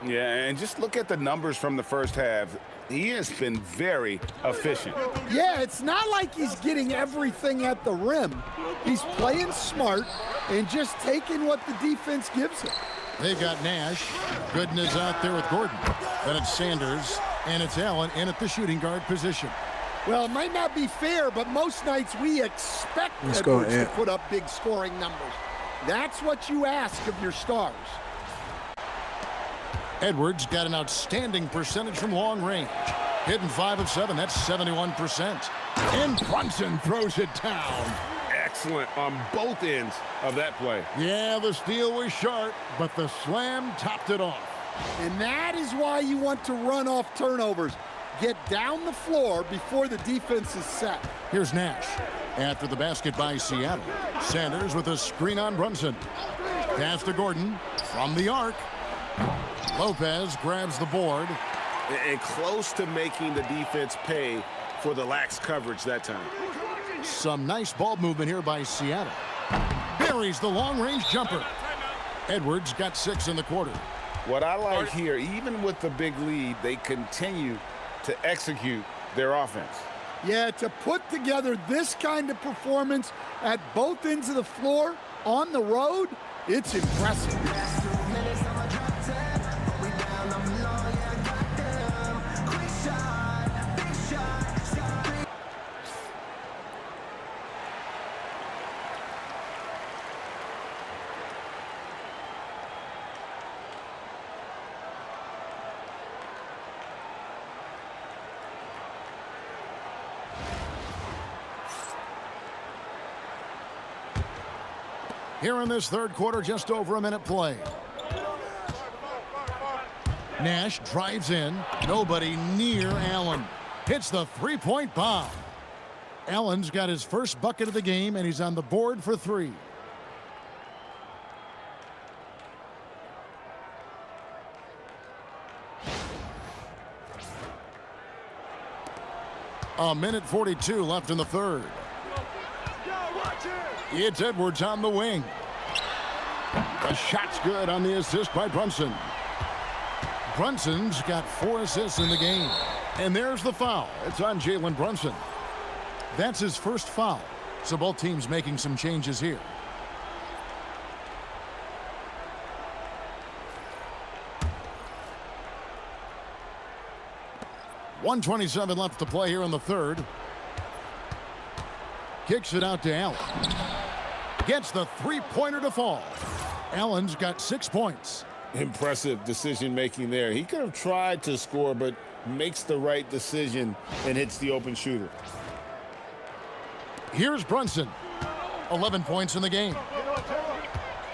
S6: Yeah, and just look at the numbers from the first half. He has been very efficient.
S4: Yeah, it's not like he's getting everything at the rim. He's playing smart and just taking what the defense gives him.
S2: They've got Nash. Gooden is out there with Gordon. Then it's Sanders, and it's Allen in at the shooting guard position.
S4: Well, it might not be fair, but most nights we expect Edwards to put up big scoring numbers. That's what you ask of your stars.
S2: Edwards got an outstanding percentage from long range. Hitting 5 of 7, that's 71%. And Brunson throws it down.
S5: Excellent on both ends of that play.
S2: Yeah, the steal was sharp, but the slam topped it off.
S4: And that is why you want to run off turnovers. Get down the floor before the defense is set.
S2: Here's Nash. After the basket by Seattle. Sanders with a screen on Brunson. Pass to Gordon from the arc. Lopez grabs the board.
S5: And close to making the defense pay for the lax coverage that time.
S2: Some nice ball movement here by Seattle. Buries the long-range jumper. Edwards got 6 in the quarter.
S6: What I like here, even with the big lead, they continue to execute their offense.
S4: Yeah, to put together this kind of performance at both ends of the floor on the road, it's impressive.
S2: Here in this third quarter, just over a minute play. Nash drives in. Nobody near Allen. Hits the three-point bomb. Allen's got his first bucket of the game, and he's on the board for 3. A minute 42 left in the third. It's Edwards on the wing. The shot's good on the assist by Brunson. Brunson's got 4 assists in the game. And there's the foul. It's on Jalen Brunson. That's his first foul. So both teams making some changes here. .127 left to play here in the third. Kicks it out to Allen. Gets the three-pointer to fall. Allen's got 6 points.
S3: Impressive decision-making there. He could have tried to score, but makes the right decision and hits the open shooter.
S2: Here's Brunson. 11 points in the game.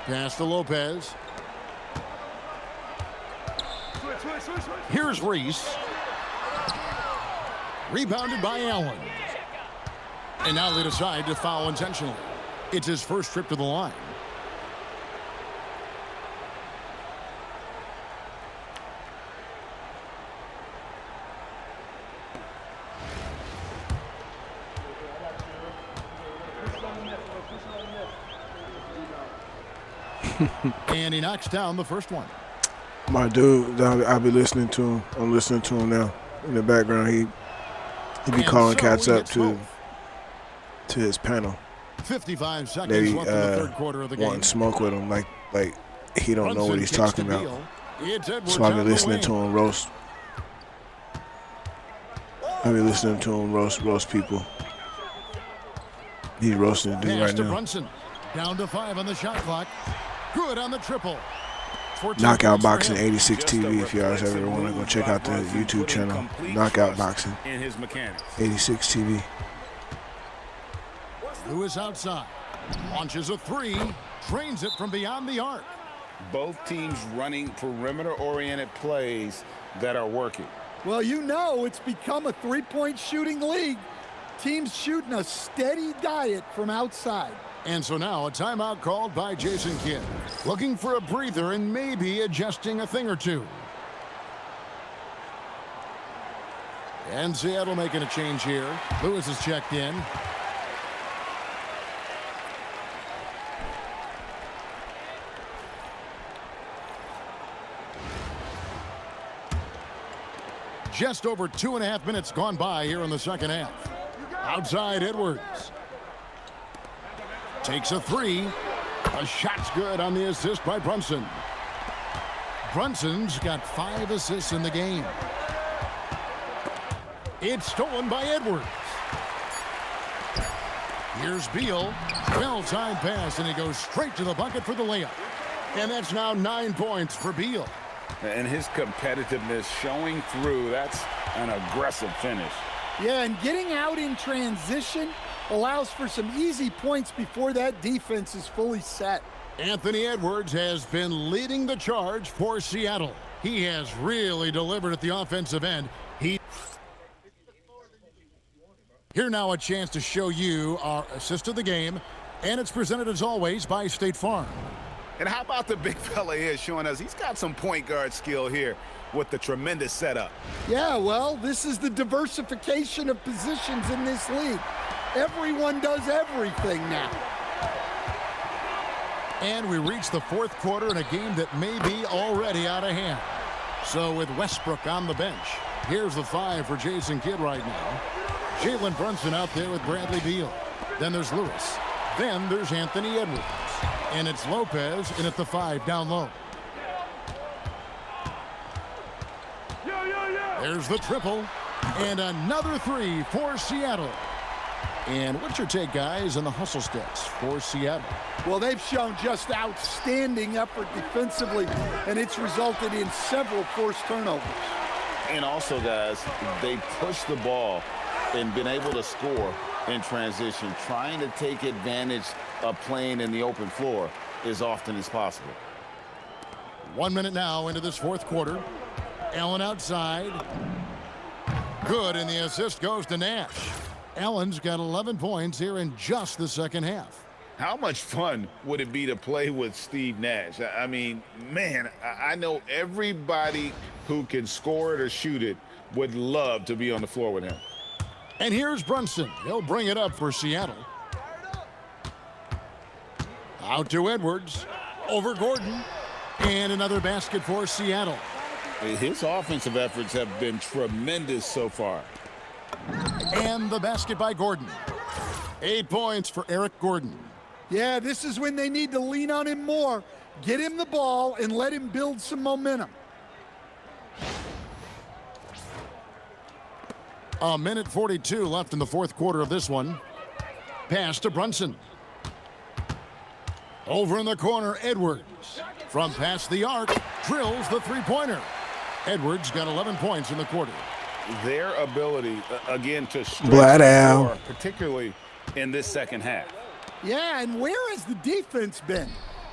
S2: Pass to Lopez. Here's Reese. Rebounded by Allen. And now they decide to foul intentionally. It's his first trip to the line. And he knocks down the first one.
S1: My dude, I'll be listening to him. I'm listening to him now in the background. He be calling cats up to his panel.
S2: 55 seconds
S1: They
S2: left in the third quarter of the game.
S1: wanting smoke with him, like he don't know what he's talking about. So I'll be listening to him roast. I'll be listening to him roast people. He's roasting the dude right now.
S2: Brunson. Down to 5 on the shot clock. Good on the triple.
S1: Knockout Boxing 86 TV. If you guys ever want to go check out the YouTube channel, Knockout Boxing 86 TV.
S2: Lewis outside. Launches a 3. Drains it from beyond the arc.
S3: Both teams running perimeter-oriented plays that are working.
S4: Well, you know it's become a three-point shooting league. Teams shooting a steady diet from outside.
S2: And so now a timeout called by Jason Kidd. Looking for a breather and maybe adjusting a thing or two. And Seattle making a change here. Lewis is checked in. Just over 2.5 minutes gone by here in the second half. Outside Edwards. Takes a 3. A shot's good on the assist by Brunson. Brunson's got 5 assists in the game. It's stolen by Edwards. Here's Beal. Well-timed pass, and he goes straight to the bucket for the layup. And that's now 9 points for Beal.
S6: And his competitiveness showing through. That's an aggressive finish.
S4: Yeah, and getting out in transition allows for some easy points before that defense is fully set.
S2: Anthony Edwards has been leading the charge for Seattle. He has really delivered at the offensive end. Here now a chance to show you our assist of the game, and it's presented as always by State Farm.
S6: And how about the big fella here showing us he's got some point guard skill here with the tremendous setup.
S4: Yeah, well, this is the diversification of positions in this league. Everyone does everything now.
S2: And we reach the fourth quarter in a game that may be already out of hand. So with Westbrook on the bench, here's the 5 for Jason Kidd right now. Jalen Brunson out there with Bradley Beal. Then there's Lewis. Then there's Anthony Edwards. And it's Lopez in at the 5 down low. There's the triple. And another 3 for Seattle. And what's your take, guys, on the hustle stats for Seattle?
S4: Well, they've shown just outstanding effort defensively, and it's resulted in several forced turnovers.
S3: And also, guys, they push the ball and been able to score in transition, trying to take advantage of playing in the open floor as often as possible.
S2: 1 minute now into this fourth quarter. Allen outside. Good, and the assist goes to Nash. Allen's got 11 points here in just the second half.
S6: How much fun would it be to play with Steve Nash? I mean, man, I know everybody who can score it or shoot it would love to be on the floor with him.
S2: And here's Brunson. He'll bring it up for Seattle. Out to Edwards. Over Gordon. And another basket for Seattle.
S3: His offensive efforts have been tremendous so far.
S2: And the basket by Gordon. 8 points for Eric Gordon.
S4: Yeah, this is when they need to lean on him more. Get him the ball and let him build some momentum.
S2: A minute 42 left in the fourth quarter of this one. Pass to Brunson. Over in the corner, Edwards. From past the arc, drills the three-pointer. Edwards got 11 points in the quarter.
S3: Their ability, again, to stretch
S1: Blood
S3: the
S1: out.
S3: floor, particularly in this second half.
S4: Yeah, and where has the defense been?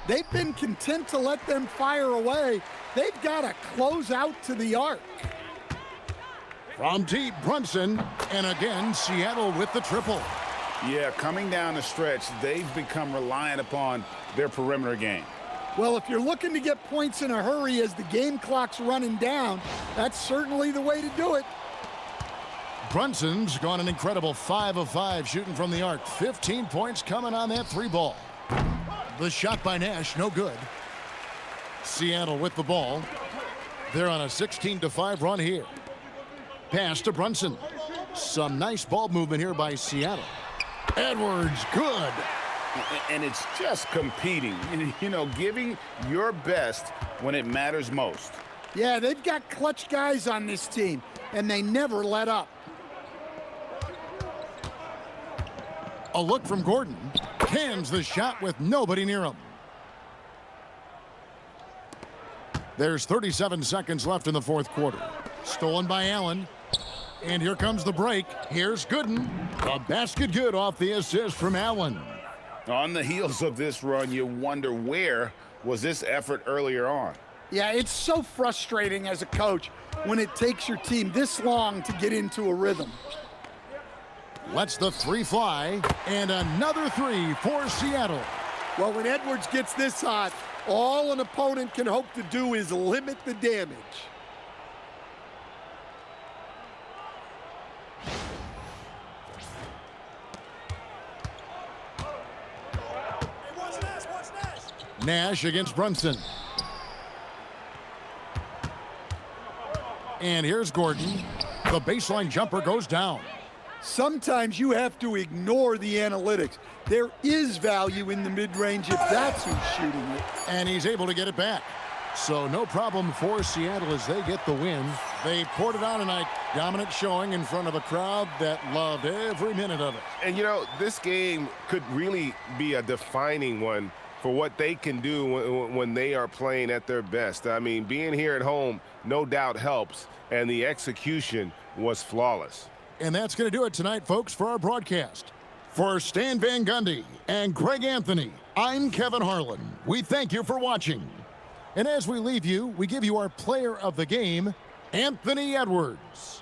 S4: They've been content to let them fire away. They've got to close out to the arc.
S2: From deep, Brunson, and again, Seattle with the triple.
S3: Yeah, coming down the stretch, they've become reliant upon their perimeter game.
S4: Well, if you're looking to get points in a hurry as the game clock's running down, that's certainly the way to do it.
S2: Brunson's gone an incredible 5 of 5 shooting from the arc. 15 points coming on that three ball. The shot by Nash, no good. Seattle with the ball. They're on a 16-5 run here. Pass to Brunson. Some nice ball movement here by Seattle. Edwards, good.
S3: And it's just competing, you know, giving your best when it matters most.
S4: Yeah, they've got clutch guys on this team, and they never let up.
S2: A look from Gordon. Cans the shot with nobody near him. There's 37 seconds left in the fourth quarter. Stolen by Allen. And here comes the break. Here's Gooden. A basket good off the assist from Allen.
S3: On the heels of this run, you wonder where was this effort earlier on.
S4: Yeah, it's so frustrating as a coach when it takes your team this long to get into a rhythm.
S2: Lets the three fly, and another three for Seattle.
S4: Well, when Edwards gets this hot, all an opponent can hope to do is limit the damage.
S2: Nash against Brunson. And here's Gordon. The baseline jumper goes down.
S4: Sometimes you have to ignore the analytics. There is value in the mid-range if that's who's shooting it.
S2: And he's able to get it back. So no problem for Seattle as they get the win. They poured it on tonight. Dominant showing in front of a crowd that loved every minute of it.
S5: And, you know, this game could really be a defining one for what they can do when they are playing at their best. I mean, being here at home no doubt helps, and the execution was flawless.
S2: And that's going to do it tonight, folks, for our broadcast. For Stan Van Gundy and Greg Anthony, I'm Kevin Harlan. We thank you for watching. And as we leave you, we give you our player of the game, Anthony Edwards.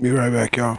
S1: Be right back, y'all.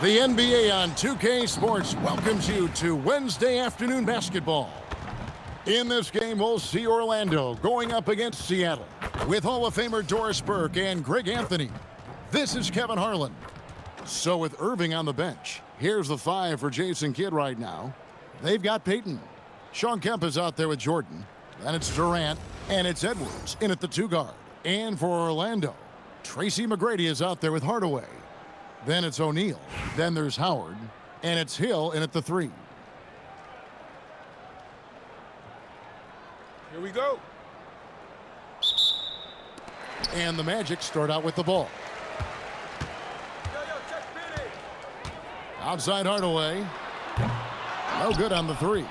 S2: The NBA on 2K Sports welcomes you to Wednesday afternoon basketball. In this game, we'll see Orlando going up against Seattle with Hall of Famer Doris Burke and Greg Anthony. This is Kevin Harlan. So with Irving on the bench, here's the 5 for Jason Kidd right now. They've got Payton. Sean Kemp is out there with Jordan. Then it's Durant, and it's Edwards in at the 2 guard. And for Orlando, Tracy McGrady is out there with Hardaway. Then it's O'Neal. Then there's Howard. And it's Hill in at the 3.
S5: Here we go.
S2: And the Magic start out with the ball. Outside Hardaway. No good on the 3.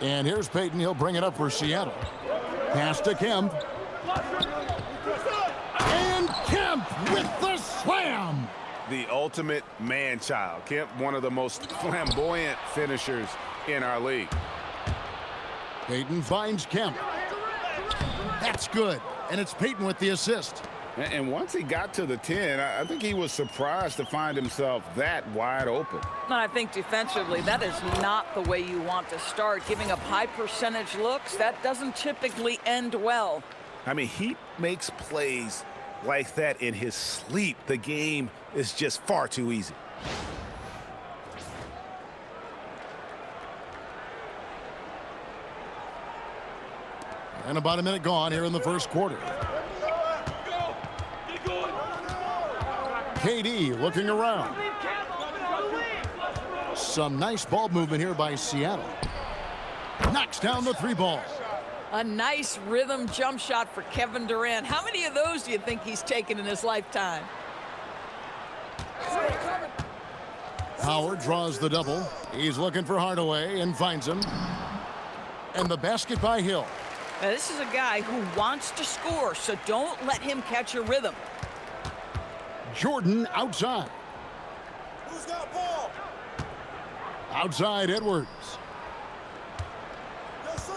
S2: And here's Payton. He'll bring it up for Seattle. Pass to Kemp. And Kemp with the slam.
S5: The ultimate man-child. Kemp, one of the most flamboyant finishers in our league.
S2: Payton finds Kemp. That's good. And it's Payton with the assist.
S3: And once he got to the 10, I think he was surprised to find himself that wide open.
S7: And I think defensively, that is not the way you want to start. Giving up high percentage looks, that doesn't typically end well.
S5: I mean, he makes plays like that in his sleep. The game is just far too easy.
S2: And about a minute gone here in the first quarter. KD looking around. Some nice ball movement here by Seattle. Knocks down the 3 ball.
S7: A nice rhythm jump shot for Kevin Durant. How many of those do you think he's taken in his lifetime?
S2: Howard draws the double. He's looking for Hardaway and finds him. And the basket by Hill.
S7: Now, this is a guy who wants to score, so don't let him catch a rhythm.
S2: Jordan outside.
S8: Who's got ball?
S2: Outside Edwards.
S8: Yes, sir.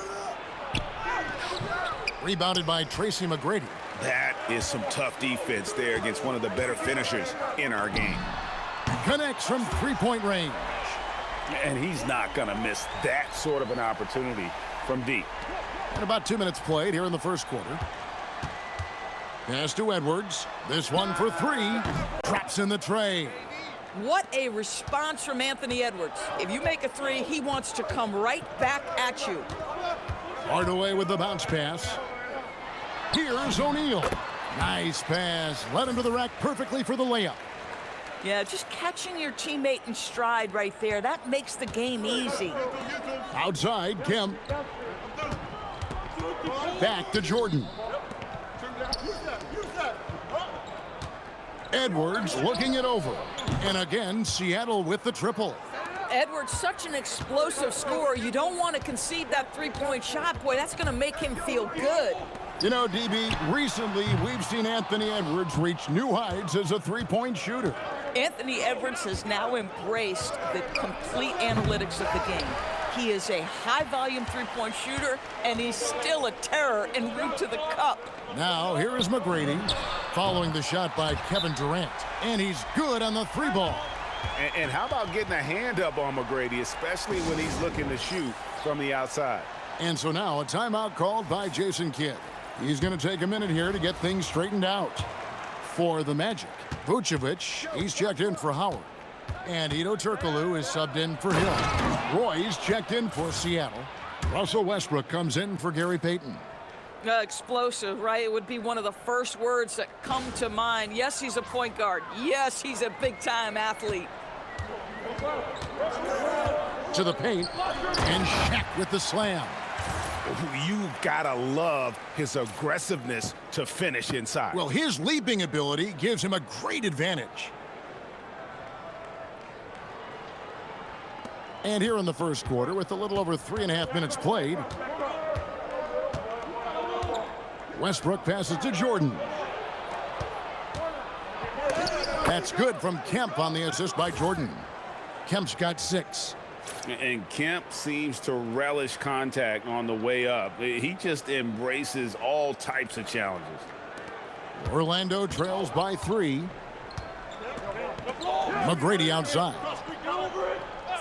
S2: Rebounded by Tracy McGrady.
S5: That is some tough defense there against one of the better finishers in our game.
S2: Connects from 3-point range.
S3: And he's not going to miss that sort of an opportunity from deep.
S2: And about 2 minutes played here in the first quarter. Pass to Edwards. This one for 3. Drops in the tray.
S7: What a response from Anthony Edwards. If you make a 3, he wants to come right back at you.
S2: Hardaway with the bounce pass. Here's O'Neal. Nice pass. Led him to the rack perfectly for the layup.
S7: Yeah, just catching your teammate in stride right there. That makes the game easy.
S2: Outside, Kemp. Back to Jordan. Edwards looking it over. And again, Seattle with the triple.
S7: Edwards, such an explosive scorer. You don't want to concede that 3-point shot. Boy, that's going to make him feel good.
S2: You know, DB, recently we've seen Anthony Edwards reach new heights as a 3-point shooter.
S7: Anthony Edwards has now embraced the complete analytics of the game. He is a high-volume 3-point shooter, and he's still a terror en route to the cup.
S2: Now, here is McGrady following the shot by Kevin Durant. And he's good on the 3 ball.
S5: And how about getting a hand up on McGrady, especially when he's looking to shoot from the outside?
S2: And so now a timeout called by Jason Kidd. He's going to take a minute here to get things straightened out. For the Magic, Vucevic, he's checked in for Howard. And Ito Turkoglu is subbed in for Hill. Roy's checked in for Seattle. Russell Westbrook comes in for Gary Payton.
S7: Explosive, right? It would be one of the first words that come to mind. Yes, he's a point guard. Yes, he's a big-time athlete.
S2: To the paint, and Shaq with the slam.
S5: You gotta love his aggressiveness to finish inside.
S2: Well, his leaping ability gives him a great advantage. And here in the first quarter, with a little over 3.5 minutes played, Westbrook passes to Jordan. That's good from Kemp on the assist by Jordan. Kemp's got 6.
S3: And Kemp seems to relish contact on the way up. He just embraces all types of challenges.
S2: Orlando trails by 3. McGrady outside.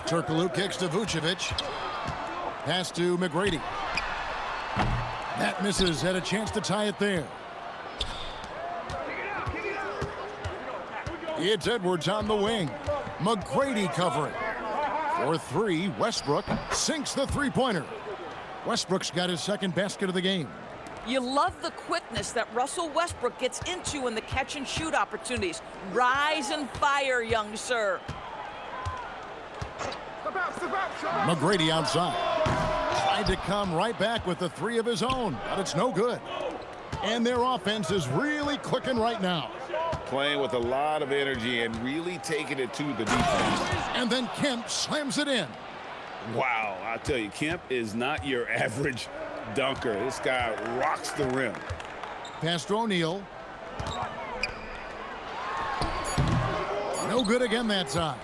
S2: Turkoglu kicks to Vucevic. Pass to McGrady. That misses. Had a chance to tie it there. It's Edwards on the wing. McGrady covering. For three, Westbrook sinks the three-pointer. Westbrook's got his second basket of the game.
S7: You love the quickness that Russell Westbrook gets into in the catch-and-shoot opportunities. Rise and fire, young sir.
S2: McGrady outside. Tried to come right back with the three of his own, but it's no good. And their offense is really clicking right now.
S6: Playing with a lot of energy and really taking it to the defense.
S2: And then Kemp slams it in.
S3: Wow, I tell you, Kemp is not your average dunker. This guy rocks the rim.
S2: Pass to O'Neal. No good again that time.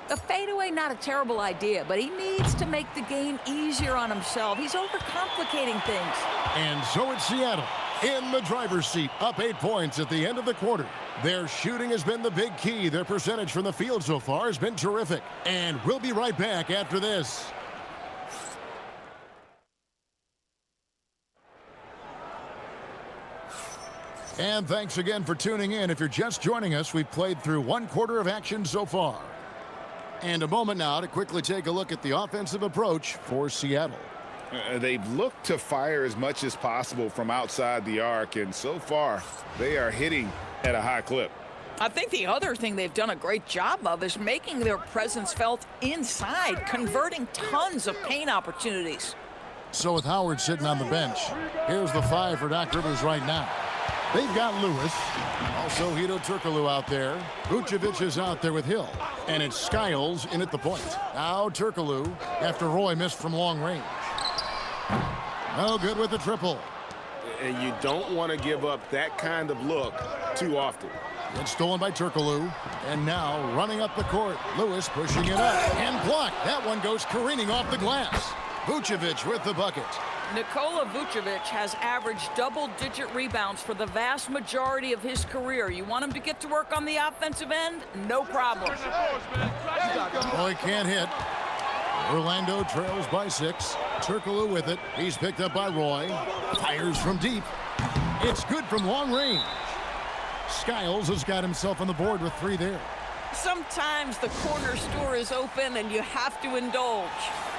S7: The fadeaway, not a terrible idea, but he needs to make the game easier on himself. He's overcomplicating things.
S2: And so it's Seattle in the driver's seat, up 8 points at the end of the quarter. Their shooting has been the big key. Their percentage from the field so far has been terrific. And we'll be right back after this. And thanks again for tuning in. If you're just joining us, we've played through 1 quarter of action so far. And a moment now to quickly take a look at the offensive approach for Seattle.
S6: They've looked to fire as much as possible from outside the arc, and so far they are hitting at a high clip.
S7: I think the other thing they've done a great job of is making their presence felt inside, converting tons of paint opportunities.
S2: So with Howard sitting on the bench, here's the 5 for Doc Rivers right now. They've got Lewis, also Hedo Turkoglu out there. Vucevic is out there with Hill, and it's Skiles in at the point. Now Turkoglu after Roy missed from long range. No good with the triple.
S5: And you don't want to give up that kind of look too often.
S2: It's stolen by Turkoglu, and now running up the court. Lewis pushing it up and blocked. That one goes careening off the glass. Vucevic with the bucket.
S7: Nikola Vucevic has averaged double-digit rebounds for the vast majority of his career. You want him to get to work on the offensive end? No problem.
S2: Roy can't hit. Orlando trails by 6. Turkoglu with it. He's picked up by Roy. Fires from deep. It's good from long range. Skiles has got himself on the board with 3 there.
S7: Sometimes the corner store is open and you have to indulge.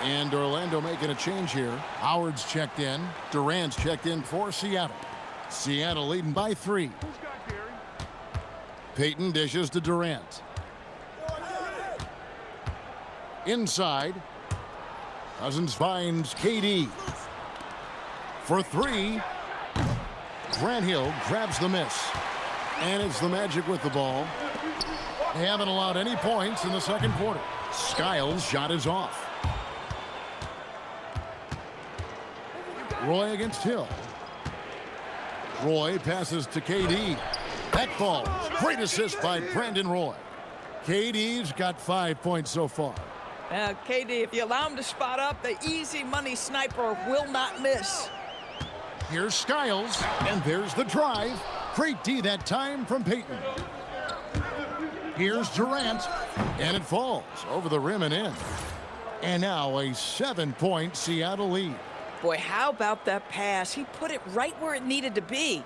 S2: And Orlando making a change here. Howard's checked in. Durant's checked in for Seattle. Seattle leading by 3. Payton dishes to Durant. Inside. Cousins finds KD. For 3. Grant Hill grabs the miss. And it's the Magic with the ball. They haven't allowed any points in the second quarter. Skiles' shot is off. Roy against Hill. Roy passes to KD. That falls. Great assist by Brandon Roy. KD's got 5 points so far.
S7: KD, if you allow him to spot up, the easy money sniper will not miss.
S2: Here's Skiles, and there's the drive. Great D that time from Payton. Here's Durant, and it falls over the rim and in. And now a 7-point Seattle lead.
S7: Boy, how about that pass? He put it right where it needed to be.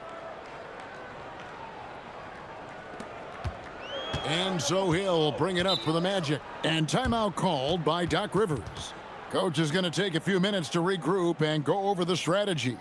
S2: And so he'll bring it up for the Magic. And timeout called by Doc Rivers. Coach is going to take a few minutes to regroup and go over the strategy.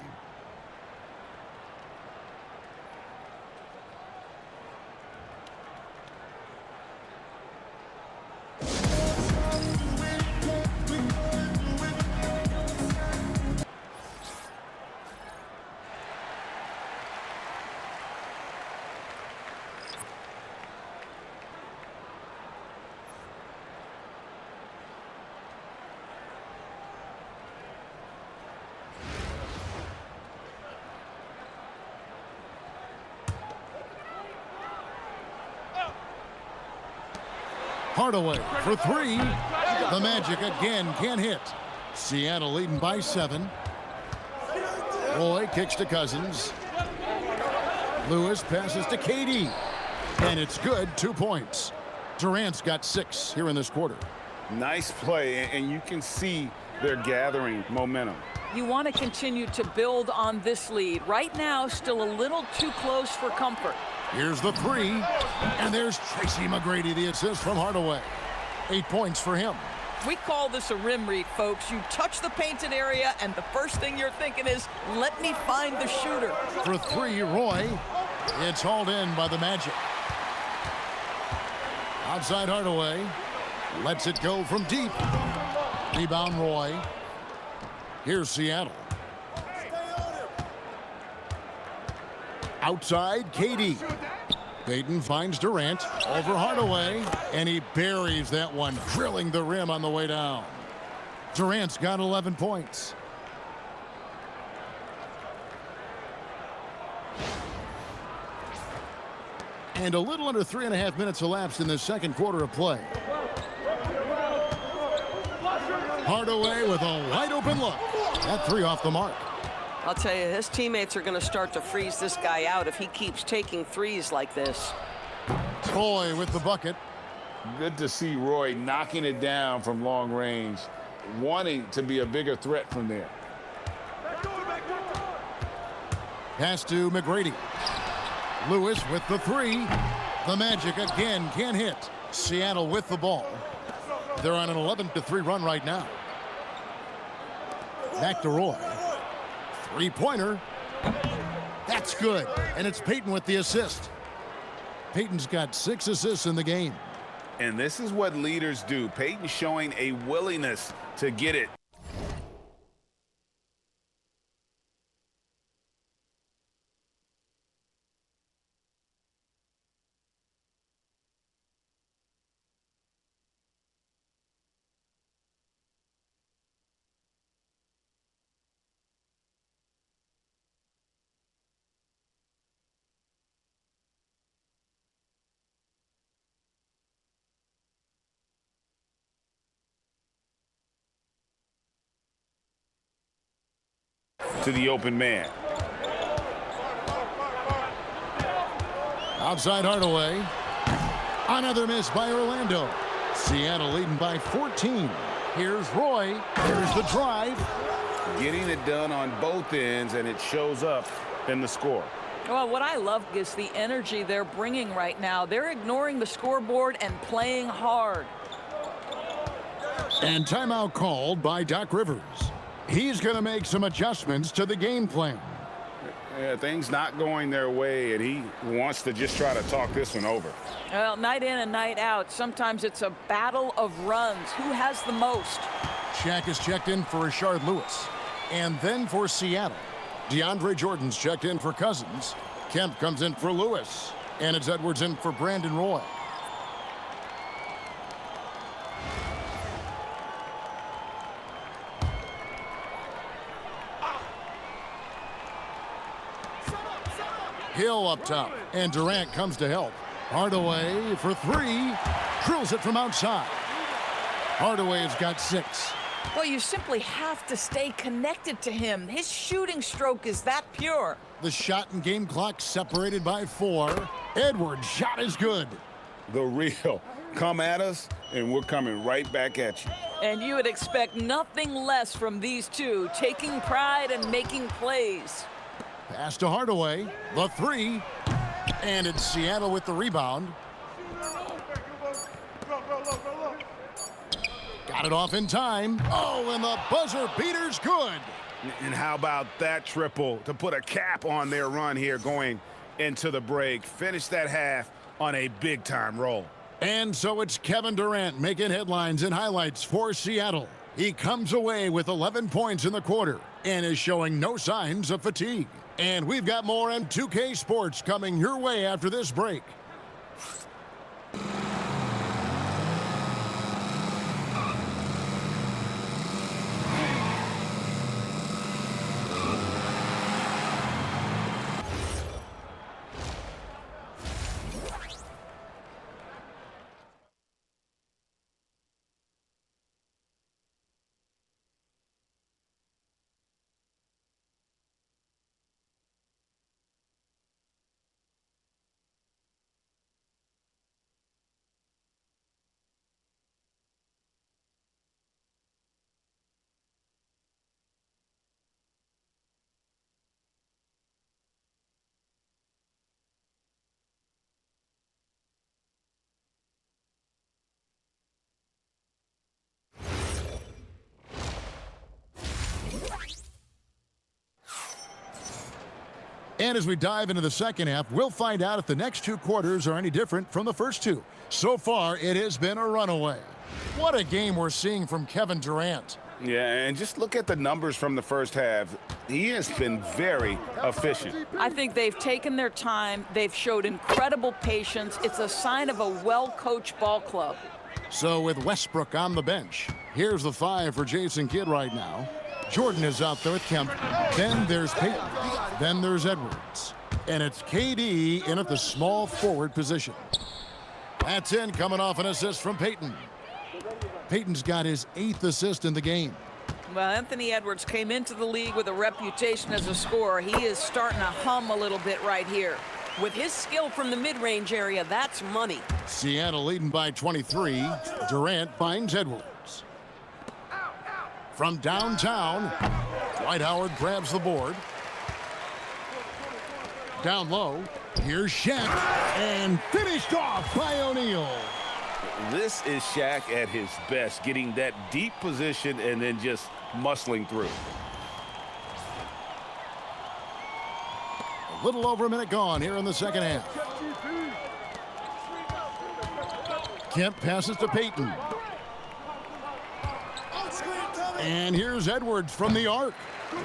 S2: Hardaway for 3. The Magic again can't hit. Seattle leading by 7. Roy kicks to Cousins. Lewis passes to KD. And it's good, 2 points. Durant's got 6 here in this quarter.
S3: Nice play, and you can see they're gathering momentum.
S7: You want to continue to build on this lead. Right now, still a little too close for comfort.
S2: Here's the 3, and there's Tracy McGrady, the assist from Hardaway. 8 points for him.
S7: We call this a rim read, folks. You touch the painted area, and the first thing you're thinking is, let me find the shooter.
S2: For 3, Roy. It's hauled in by the Magic. Outside Hardaway. Lets it go from deep. Rebound Roy. Here's Seattle. Outside KD. Payton finds Durant over Hardaway, and he buries that one, drilling the rim on the way down. Durant's got 11 points. And a little under 3.5 minutes elapsed in the second quarter of play. Hardaway with a wide open look. That 3 off the mark.
S9: I'll tell you, his teammates are going to start to freeze this guy out if he keeps taking threes like this.
S2: Roy with the bucket.
S3: Good to see Roy knocking it down from long range, wanting to be a bigger threat from there.
S2: Pass to McGrady. Lewis with the 3. The Magic again can't hit. Seattle with the ball. They're on an 11-3 run right now. Back to Roy. 3-pointer. That's good. And it's Payton with the assist. Payton's got 6 assists in the game.
S3: And this is what leaders do. Payton showing a willingness to get it. To the open man.
S2: Outside Hardaway. Another miss by Orlando. Seattle leading by 14. Here's Roy. Here's the drive.
S3: Getting it done on both ends, and it shows up in the score.
S7: Well, what I love is the energy they're bringing right now. They're ignoring the scoreboard and playing hard.
S2: And timeout called by Doc Rivers. He's going to make some adjustments to the game plan.
S3: Yeah, things not going their way, and he wants to just try to talk this one over.
S7: Well, night in and night out, sometimes it's a battle of runs. Who has the most?
S2: Shaq is checked in for Rashard Lewis. And then for Seattle, DeAndre Jordan's checked in for Cousins. Kemp comes in for Lewis. And it's Edwards in for Brandon Roy. Hill up top, and Durant comes to help. Hardaway for 3, drills it from outside. Hardaway's got 6.
S7: Well, you simply have to stay connected to him. His shooting stroke is that pure.
S2: The shot and game clock separated by 4. Edwards' shot is good.
S3: The real. Come at us, and we're coming right back at you.
S7: And you would expect nothing less from these two, taking pride and making plays.
S2: Pass to Hardaway, the 3, and it's Seattle with the rebound. Got it off in time. Oh, and the buzzer beater's good.
S3: And how about that triple to put a cap on their run here going into the break. Finish that half on a big-time roll.
S2: And so it's Kevin Durant making headlines and highlights for Seattle. He comes away with 11 points in the quarter and is showing no signs of fatigue. And we've got more M2K Sports coming your way after this break. And as we dive into the second half, we'll find out if the next two quarters are any different from the first two. So far, it has been a runaway. What a game we're seeing from Kevin Durant.
S3: Yeah, and just look at the numbers from the first half. He has been very efficient.
S7: I think they've taken their time. They've showed incredible patience. It's a sign of a well-coached ball club.
S2: So with Westbrook on the bench, here's the 5 for Jason Kidd right now. Jordan is out there with Kemp. Then there's Payton. Then there's Edwards. And it's KD in at the small forward position. That's in, coming off an assist from Payton. Payton's got his 8th assist in the game.
S7: Well, Anthony Edwards came into the league with a reputation as a scorer. He is starting to hum a little bit right here.
S9: With his skill from the mid-range area, that's money.
S2: Seattle leading by 23. Durant finds Edwards. From downtown, Dwight Howard grabs the board. Down low, here's Shaq, and finished off by O'Neal.
S3: This is Shaq at his best, getting that deep position and then just muscling through.
S2: A little over a minute gone here in the second half. Kemp passes to Payton. And here's Edwards from the arc.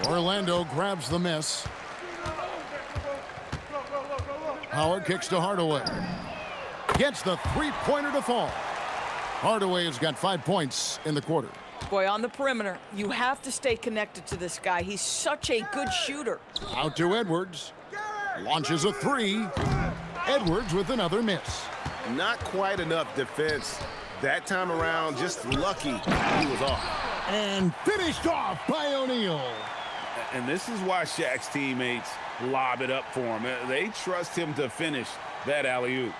S2: Orlando grabs the miss. Howard kicks to Hardaway. Gets the three-pointer to fall. Hardaway has got 5 points in the quarter.
S7: Boy, on the perimeter, you have to stay connected to this guy. He's such a good shooter.
S2: Out to Edwards. Launches a 3. Edwards with another miss.
S5: Not quite enough defense that time around. Just lucky he was off.
S2: And finished off by O'Neal.
S3: And this is why Shaq's teammates lob it up for him. They trust him to finish that alley-oop.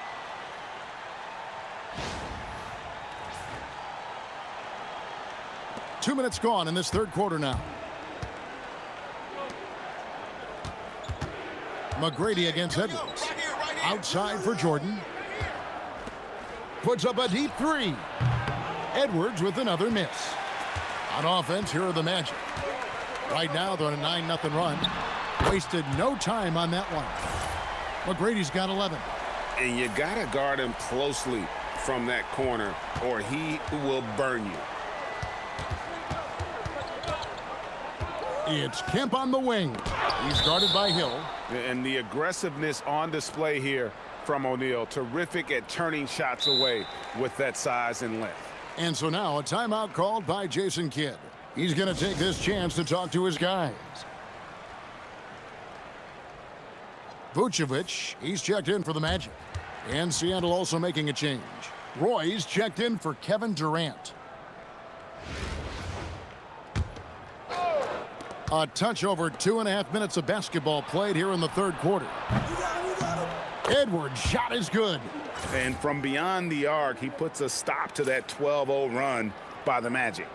S2: Two minutes gone in this third quarter now. McGrady against Edwards. Outside for Jordan. Puts up a deep 3. Edwards with another miss. On offense, here are the Magic. Right now, they're on a 9-0 run. Wasted no time on that one. McGrady's got 11.
S3: And you got to guard him closely from that corner or he will burn you.
S2: It's Kemp on the wing. He's guarded by Hill.
S3: And the aggressiveness on display here from O'Neal. Terrific at turning shots away with that size and length.
S2: And so now a timeout called by Jason Kidd. He's going to take this chance to talk to his guys. Vucevic, he's checked in for the Magic. And Seattle also making a change. Roy's checked in for Kevin Durant. A touch over 2.5 minutes of basketball played here in the third quarter. Edwards' shot is good.
S3: And from beyond the arc, he puts a stop to that 12-0 run by the Magic.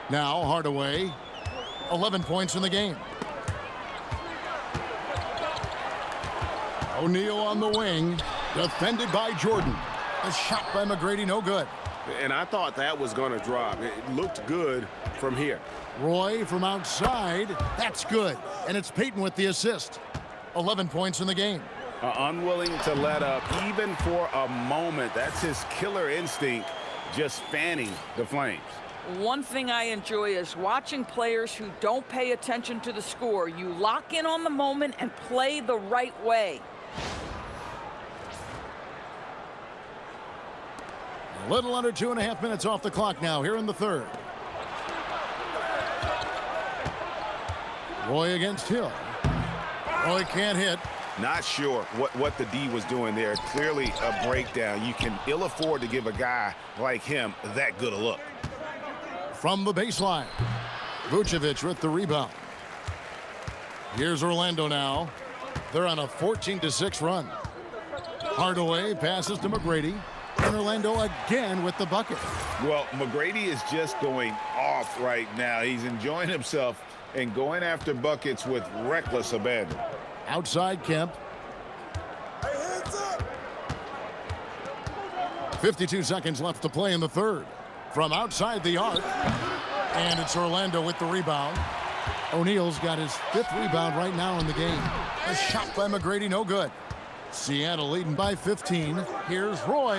S2: Now Hardaway, 11 points in the game. O'Neal on the wing, defended by Jordan. A shot by McGrady, no good.
S5: And I thought that was going to drop. It looked good from here.
S2: Roy from outside, that's good. And it's Payton with the assist. 11 points in the game.
S3: Unwilling to let up even for a moment. That's his killer instinct, just fanning the flames.
S7: One thing I enjoy is watching players who don't pay attention to the score. You lock in on the moment and play the right way.
S2: A little under 2.5 minutes off the clock now here in the third. Roy against Hill. Roy can't hit.
S5: Not sure what the D was doing there. Clearly a breakdown. You can ill afford to give a guy like him that good a look.
S2: From the baseline, Vucevic with the rebound. Here's Orlando now. They're on a 14-6 run. Hardaway passes to McGrady. And Orlando again with the bucket.
S3: Well, McGrady is just going off right now. He's enjoying himself and going after buckets with reckless abandon.
S2: Outside Kemp. 52 seconds left to play in the third. From outside the arc. And it's Orlando with the rebound. O'Neal's got his 5th rebound right now in the game. A shot by McGrady, no good. Seattle leading by 15. Here's Roy.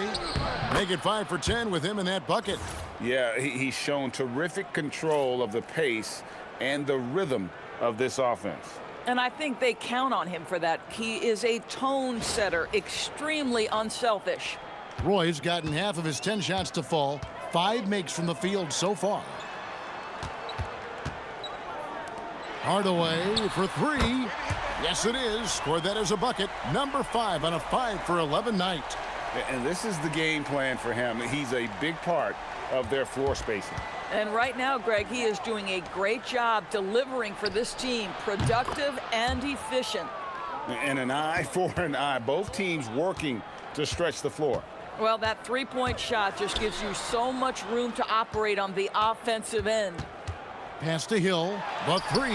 S2: Make it 5 for 10 with him in that bucket.
S3: Yeah, he's shown terrific control of the pace and the rhythm of this offense.
S7: And I think they count on him for that. He is a tone setter, extremely unselfish.
S2: Roy's gotten half of his 10 shots to fall. 5 makes from the field so far. Hardaway for 3. Yes, it is. Scored that as a bucket. Number 5 on a 5 for 11 night.
S3: And this is the game plan for him. He's a big part of their floor spacing.
S7: And right now, Greg, he is doing a great job delivering for this team, productive and efficient.
S3: And an eye for an eye. Both teams working to stretch the floor.
S7: Well, that three-point shot just gives you so much room to operate on the offensive end.
S2: Pass to Hill, the 3.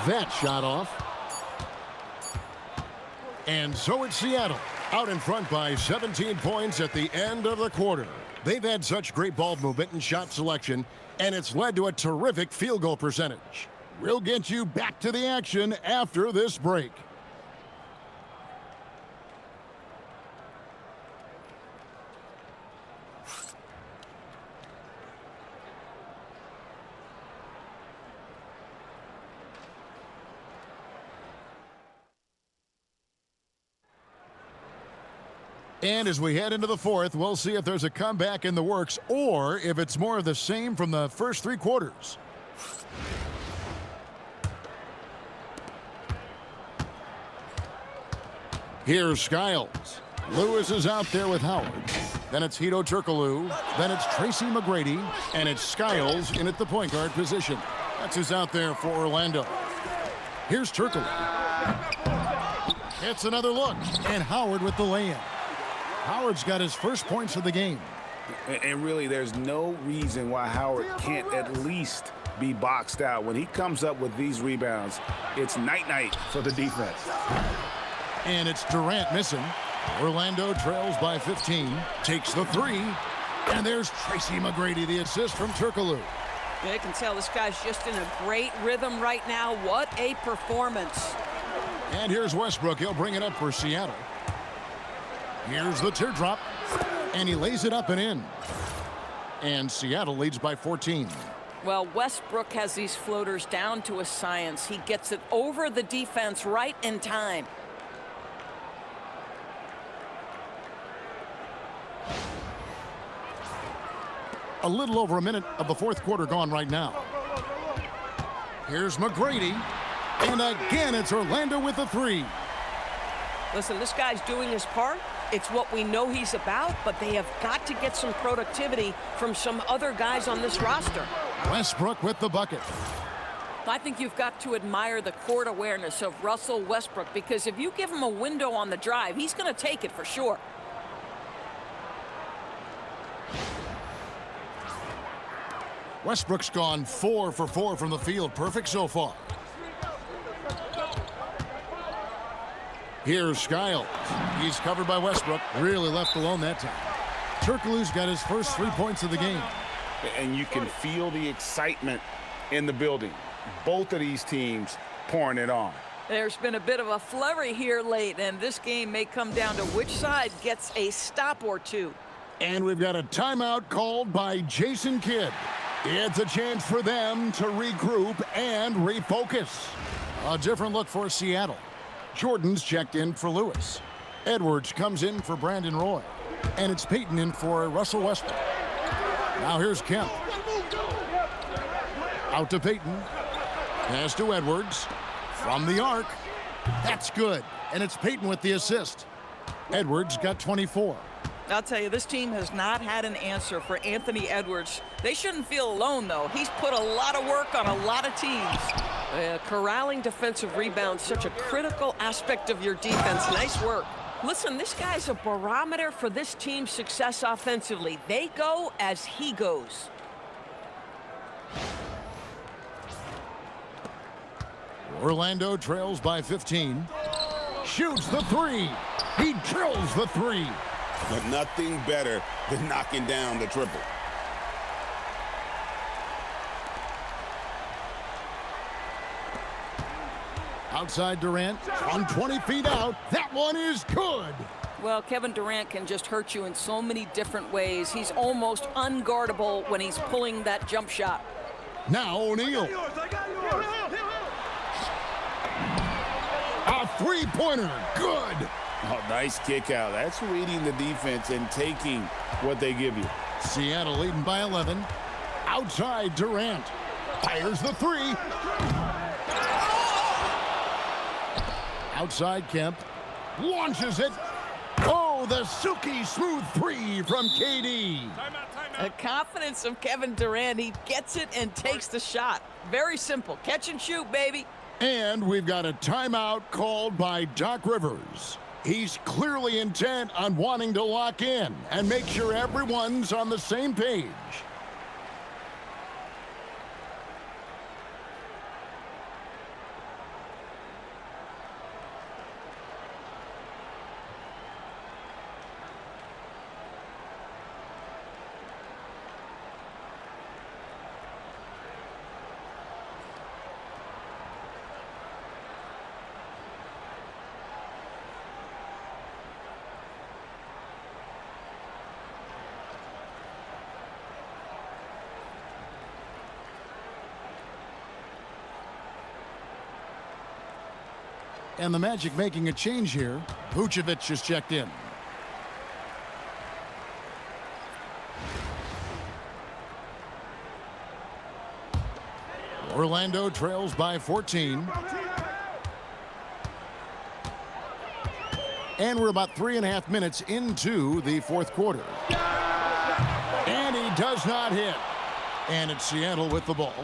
S2: That shot off. And so it's Seattle, out in front by 17 points at the end of the quarter. They've had such great ball movement and shot selection, and it's led to a terrific field goal percentage. We'll get you back to the action after this break. And as we head into the fourth, we'll see if there's a comeback in the works or if it's more of the same from the first 3 quarters. Here's Skiles. Lewis is out there with Howard. Then it's Hedo Turkoglu. Then it's Tracy McGrady. And it's Skiles in at the point guard position. That's who's out there for Orlando. Here's Turkoglu. It's another look. And Howard with the lay-in. Howard's got his first points of the game.
S3: And really, there's no reason why Howard can't at least be boxed out. When he comes up with these rebounds, it's night-night for the defense.
S2: And it's Durant missing. Orlando trails by 15. Takes the 3. And there's Tracy McGrady, the assist from Turkoglu.
S9: You can tell this guy's just in a great rhythm right now. What a performance.
S2: And here's Westbrook. He'll bring it up for Seattle. Here's the teardrop, and he lays it up and in. And Seattle leads by 14.
S7: Well, Westbrook has these floaters down to a science. He gets it over the defense right in time.
S2: A little over a minute of the fourth quarter gone right now. Here's McGrady, and again it's Orlando with the 3.
S9: Listen, this guy's doing his part. It's what we know he's about, but they have got to get some productivity from some other guys on this roster.
S2: Westbrook with the bucket.
S7: I think you've got to admire the court awareness of Russell Westbrook, because if you give him a window on the drive, he's going to take it for sure.
S2: Westbrook's gone 4 for 4 from the field. Perfect so far. Here's Skiles. He's covered by Westbrook. Really left alone that time. Turkoglu's got his first 3 points of the game.
S3: And you can feel the excitement in the building. Both of these teams pouring it on.
S7: There's been a bit of a flurry here late, and this game may come down to which side gets a stop or two.
S2: And we've got a timeout called by Jason Kidd. It's a chance for them to regroup and refocus. A different look for Seattle. Jordan's checked in for Lewis. Edwards comes in for Brandon Roy. And it's Payton in for Russell Westbrook. Now here's Kemp. Out to Payton. Pass to Edwards. From the arc. That's good. And it's Payton with the assist. Edwards got 24.
S7: I'll tell you, this team has not had an answer for Anthony Edwards. They shouldn't feel alone, though. He's put a lot of work on a lot of teams.
S9: Corralling defensive rebounds, such a critical aspect of your defense. Nice work. Listen, this guy's a barometer for this team's success offensively. They go as he goes.
S2: Orlando trails by 15. Shoots the 3. He drills the 3.
S3: but nothing better than knocking down the triple.
S2: Outside Durant, from 20 feet out. That one is good.
S7: Well, Kevin Durant can just hurt you in so many different ways. He's almost unguardable when he's pulling that jump shot.
S2: Now O'Neal. A three-pointer. Good.
S3: Oh, nice kick out. That's reading the defense and taking what they give you.
S2: Seattle leading by 11. Outside Durant. Fires the three. Outside Kemp. Launches it. Oh, the silky smooth three from KD.
S7: The confidence of Kevin Durant. He gets it and takes the shot. Very simple. Catch and shoot, baby.
S2: And we've got a timeout called by Doc Rivers. He's clearly intent on wanting to lock in and make sure everyone's on the same page. And the Magic making a change here. Vucevic is checked in. Orlando trails by 14. And we're about 3.5 minutes into the fourth quarter. And he does not hit. And it's Seattle with the ball.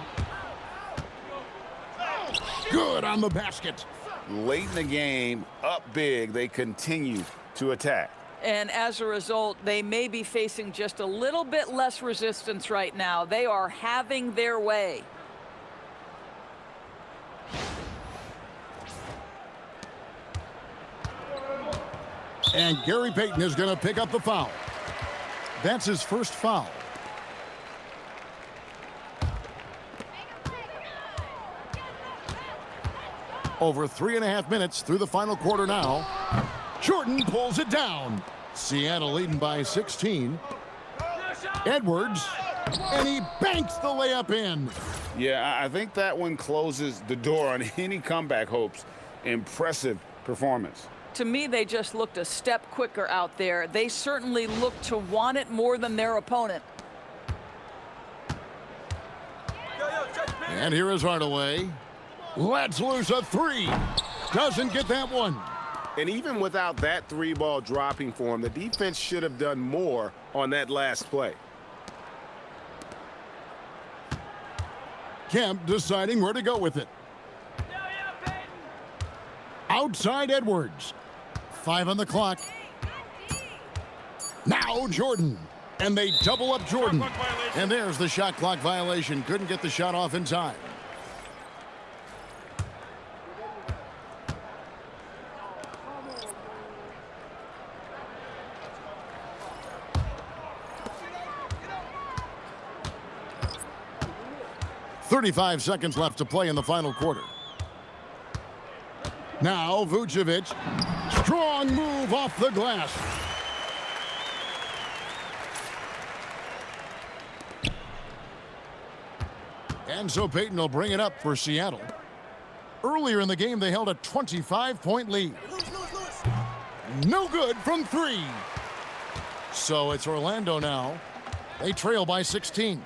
S2: Good on the basket.
S3: Late in the game, up big, they continue to attack.
S7: And as a result, they may be facing just a little bit less resistance right now. They are having their way.
S2: And Gary Payton is going to pick up the foul. That's his first foul. Over 3.5 minutes through the final quarter now. Jordan pulls it down. Seattle leading by 16. Edwards, and he banks the layup in.
S3: Yeah, I think that one closes the door on any comeback hopes. Impressive performance.
S7: To me, they just looked a step quicker out there. They certainly looked to want it more than their opponent.
S2: And here is Hardaway. Lets loose a three. Doesn't get that one.
S5: And even without that three ball dropping for him, the defense should have done more on that last play.
S2: Kemp deciding where to go with it. Outside Edwards. 5 on the clock. Now Jordan. And they double up Jordan. And there's the shot clock violation. Couldn't get the shot off in time. .35 seconds left to play in the final quarter. Now Vucevic. Strong move off the glass. And so Payton will bring it up for Seattle. Earlier in the game, they held a 25-point lead. No good from 3. So it's Orlando now. They trail by 16.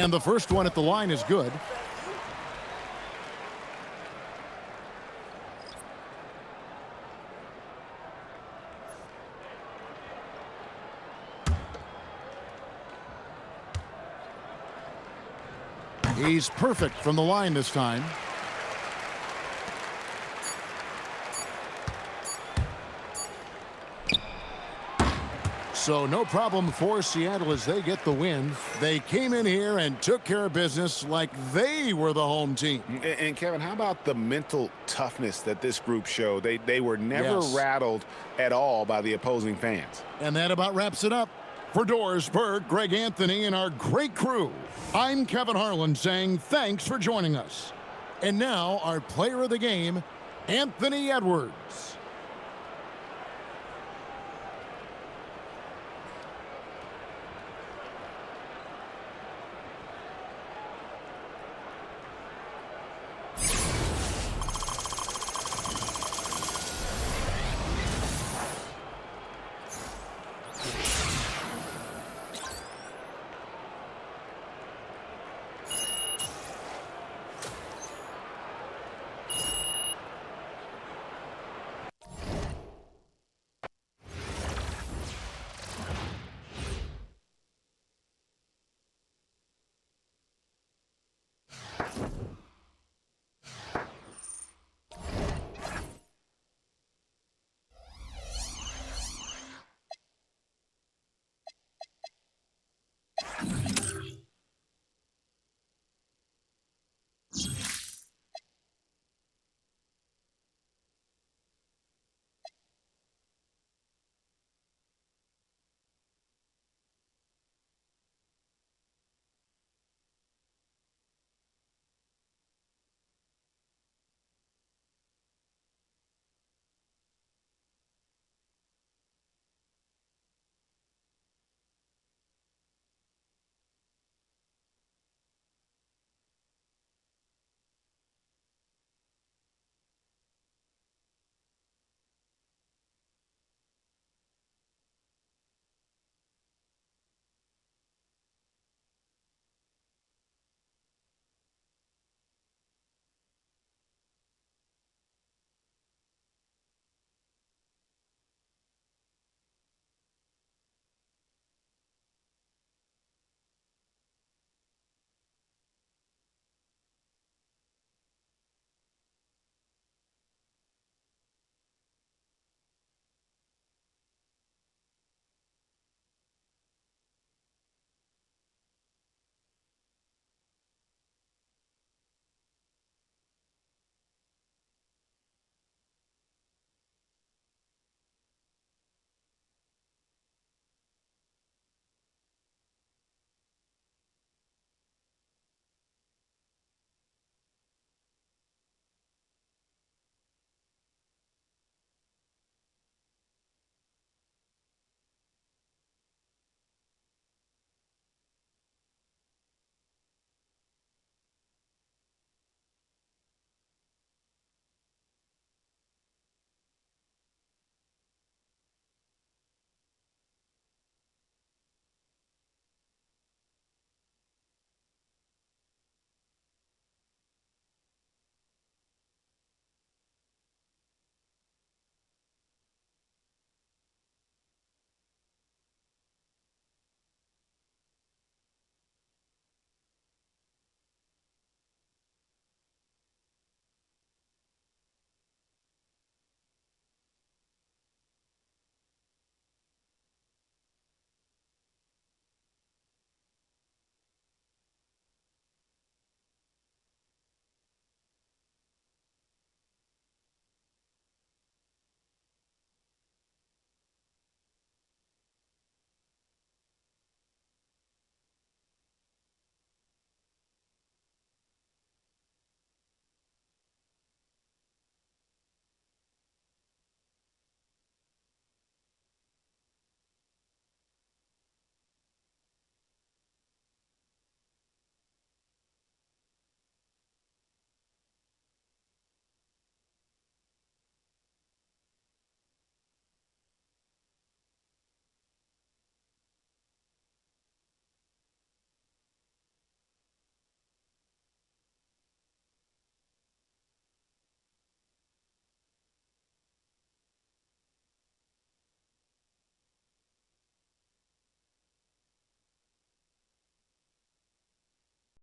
S2: And the first one at the line is good. He's perfect from the line this time. So no problem for Seattle as they get the win. They came in here and took care of business like they were the home team.
S5: And Kevin, how about the mental toughness that this group showed? They were never rattled at all by the opposing fans.
S2: And that about wraps it up. For Doris Berg, Greg Anthony, and our great crew, I'm Kevin Harlan saying thanks for joining us. And now our player of the game, Anthony Edwards.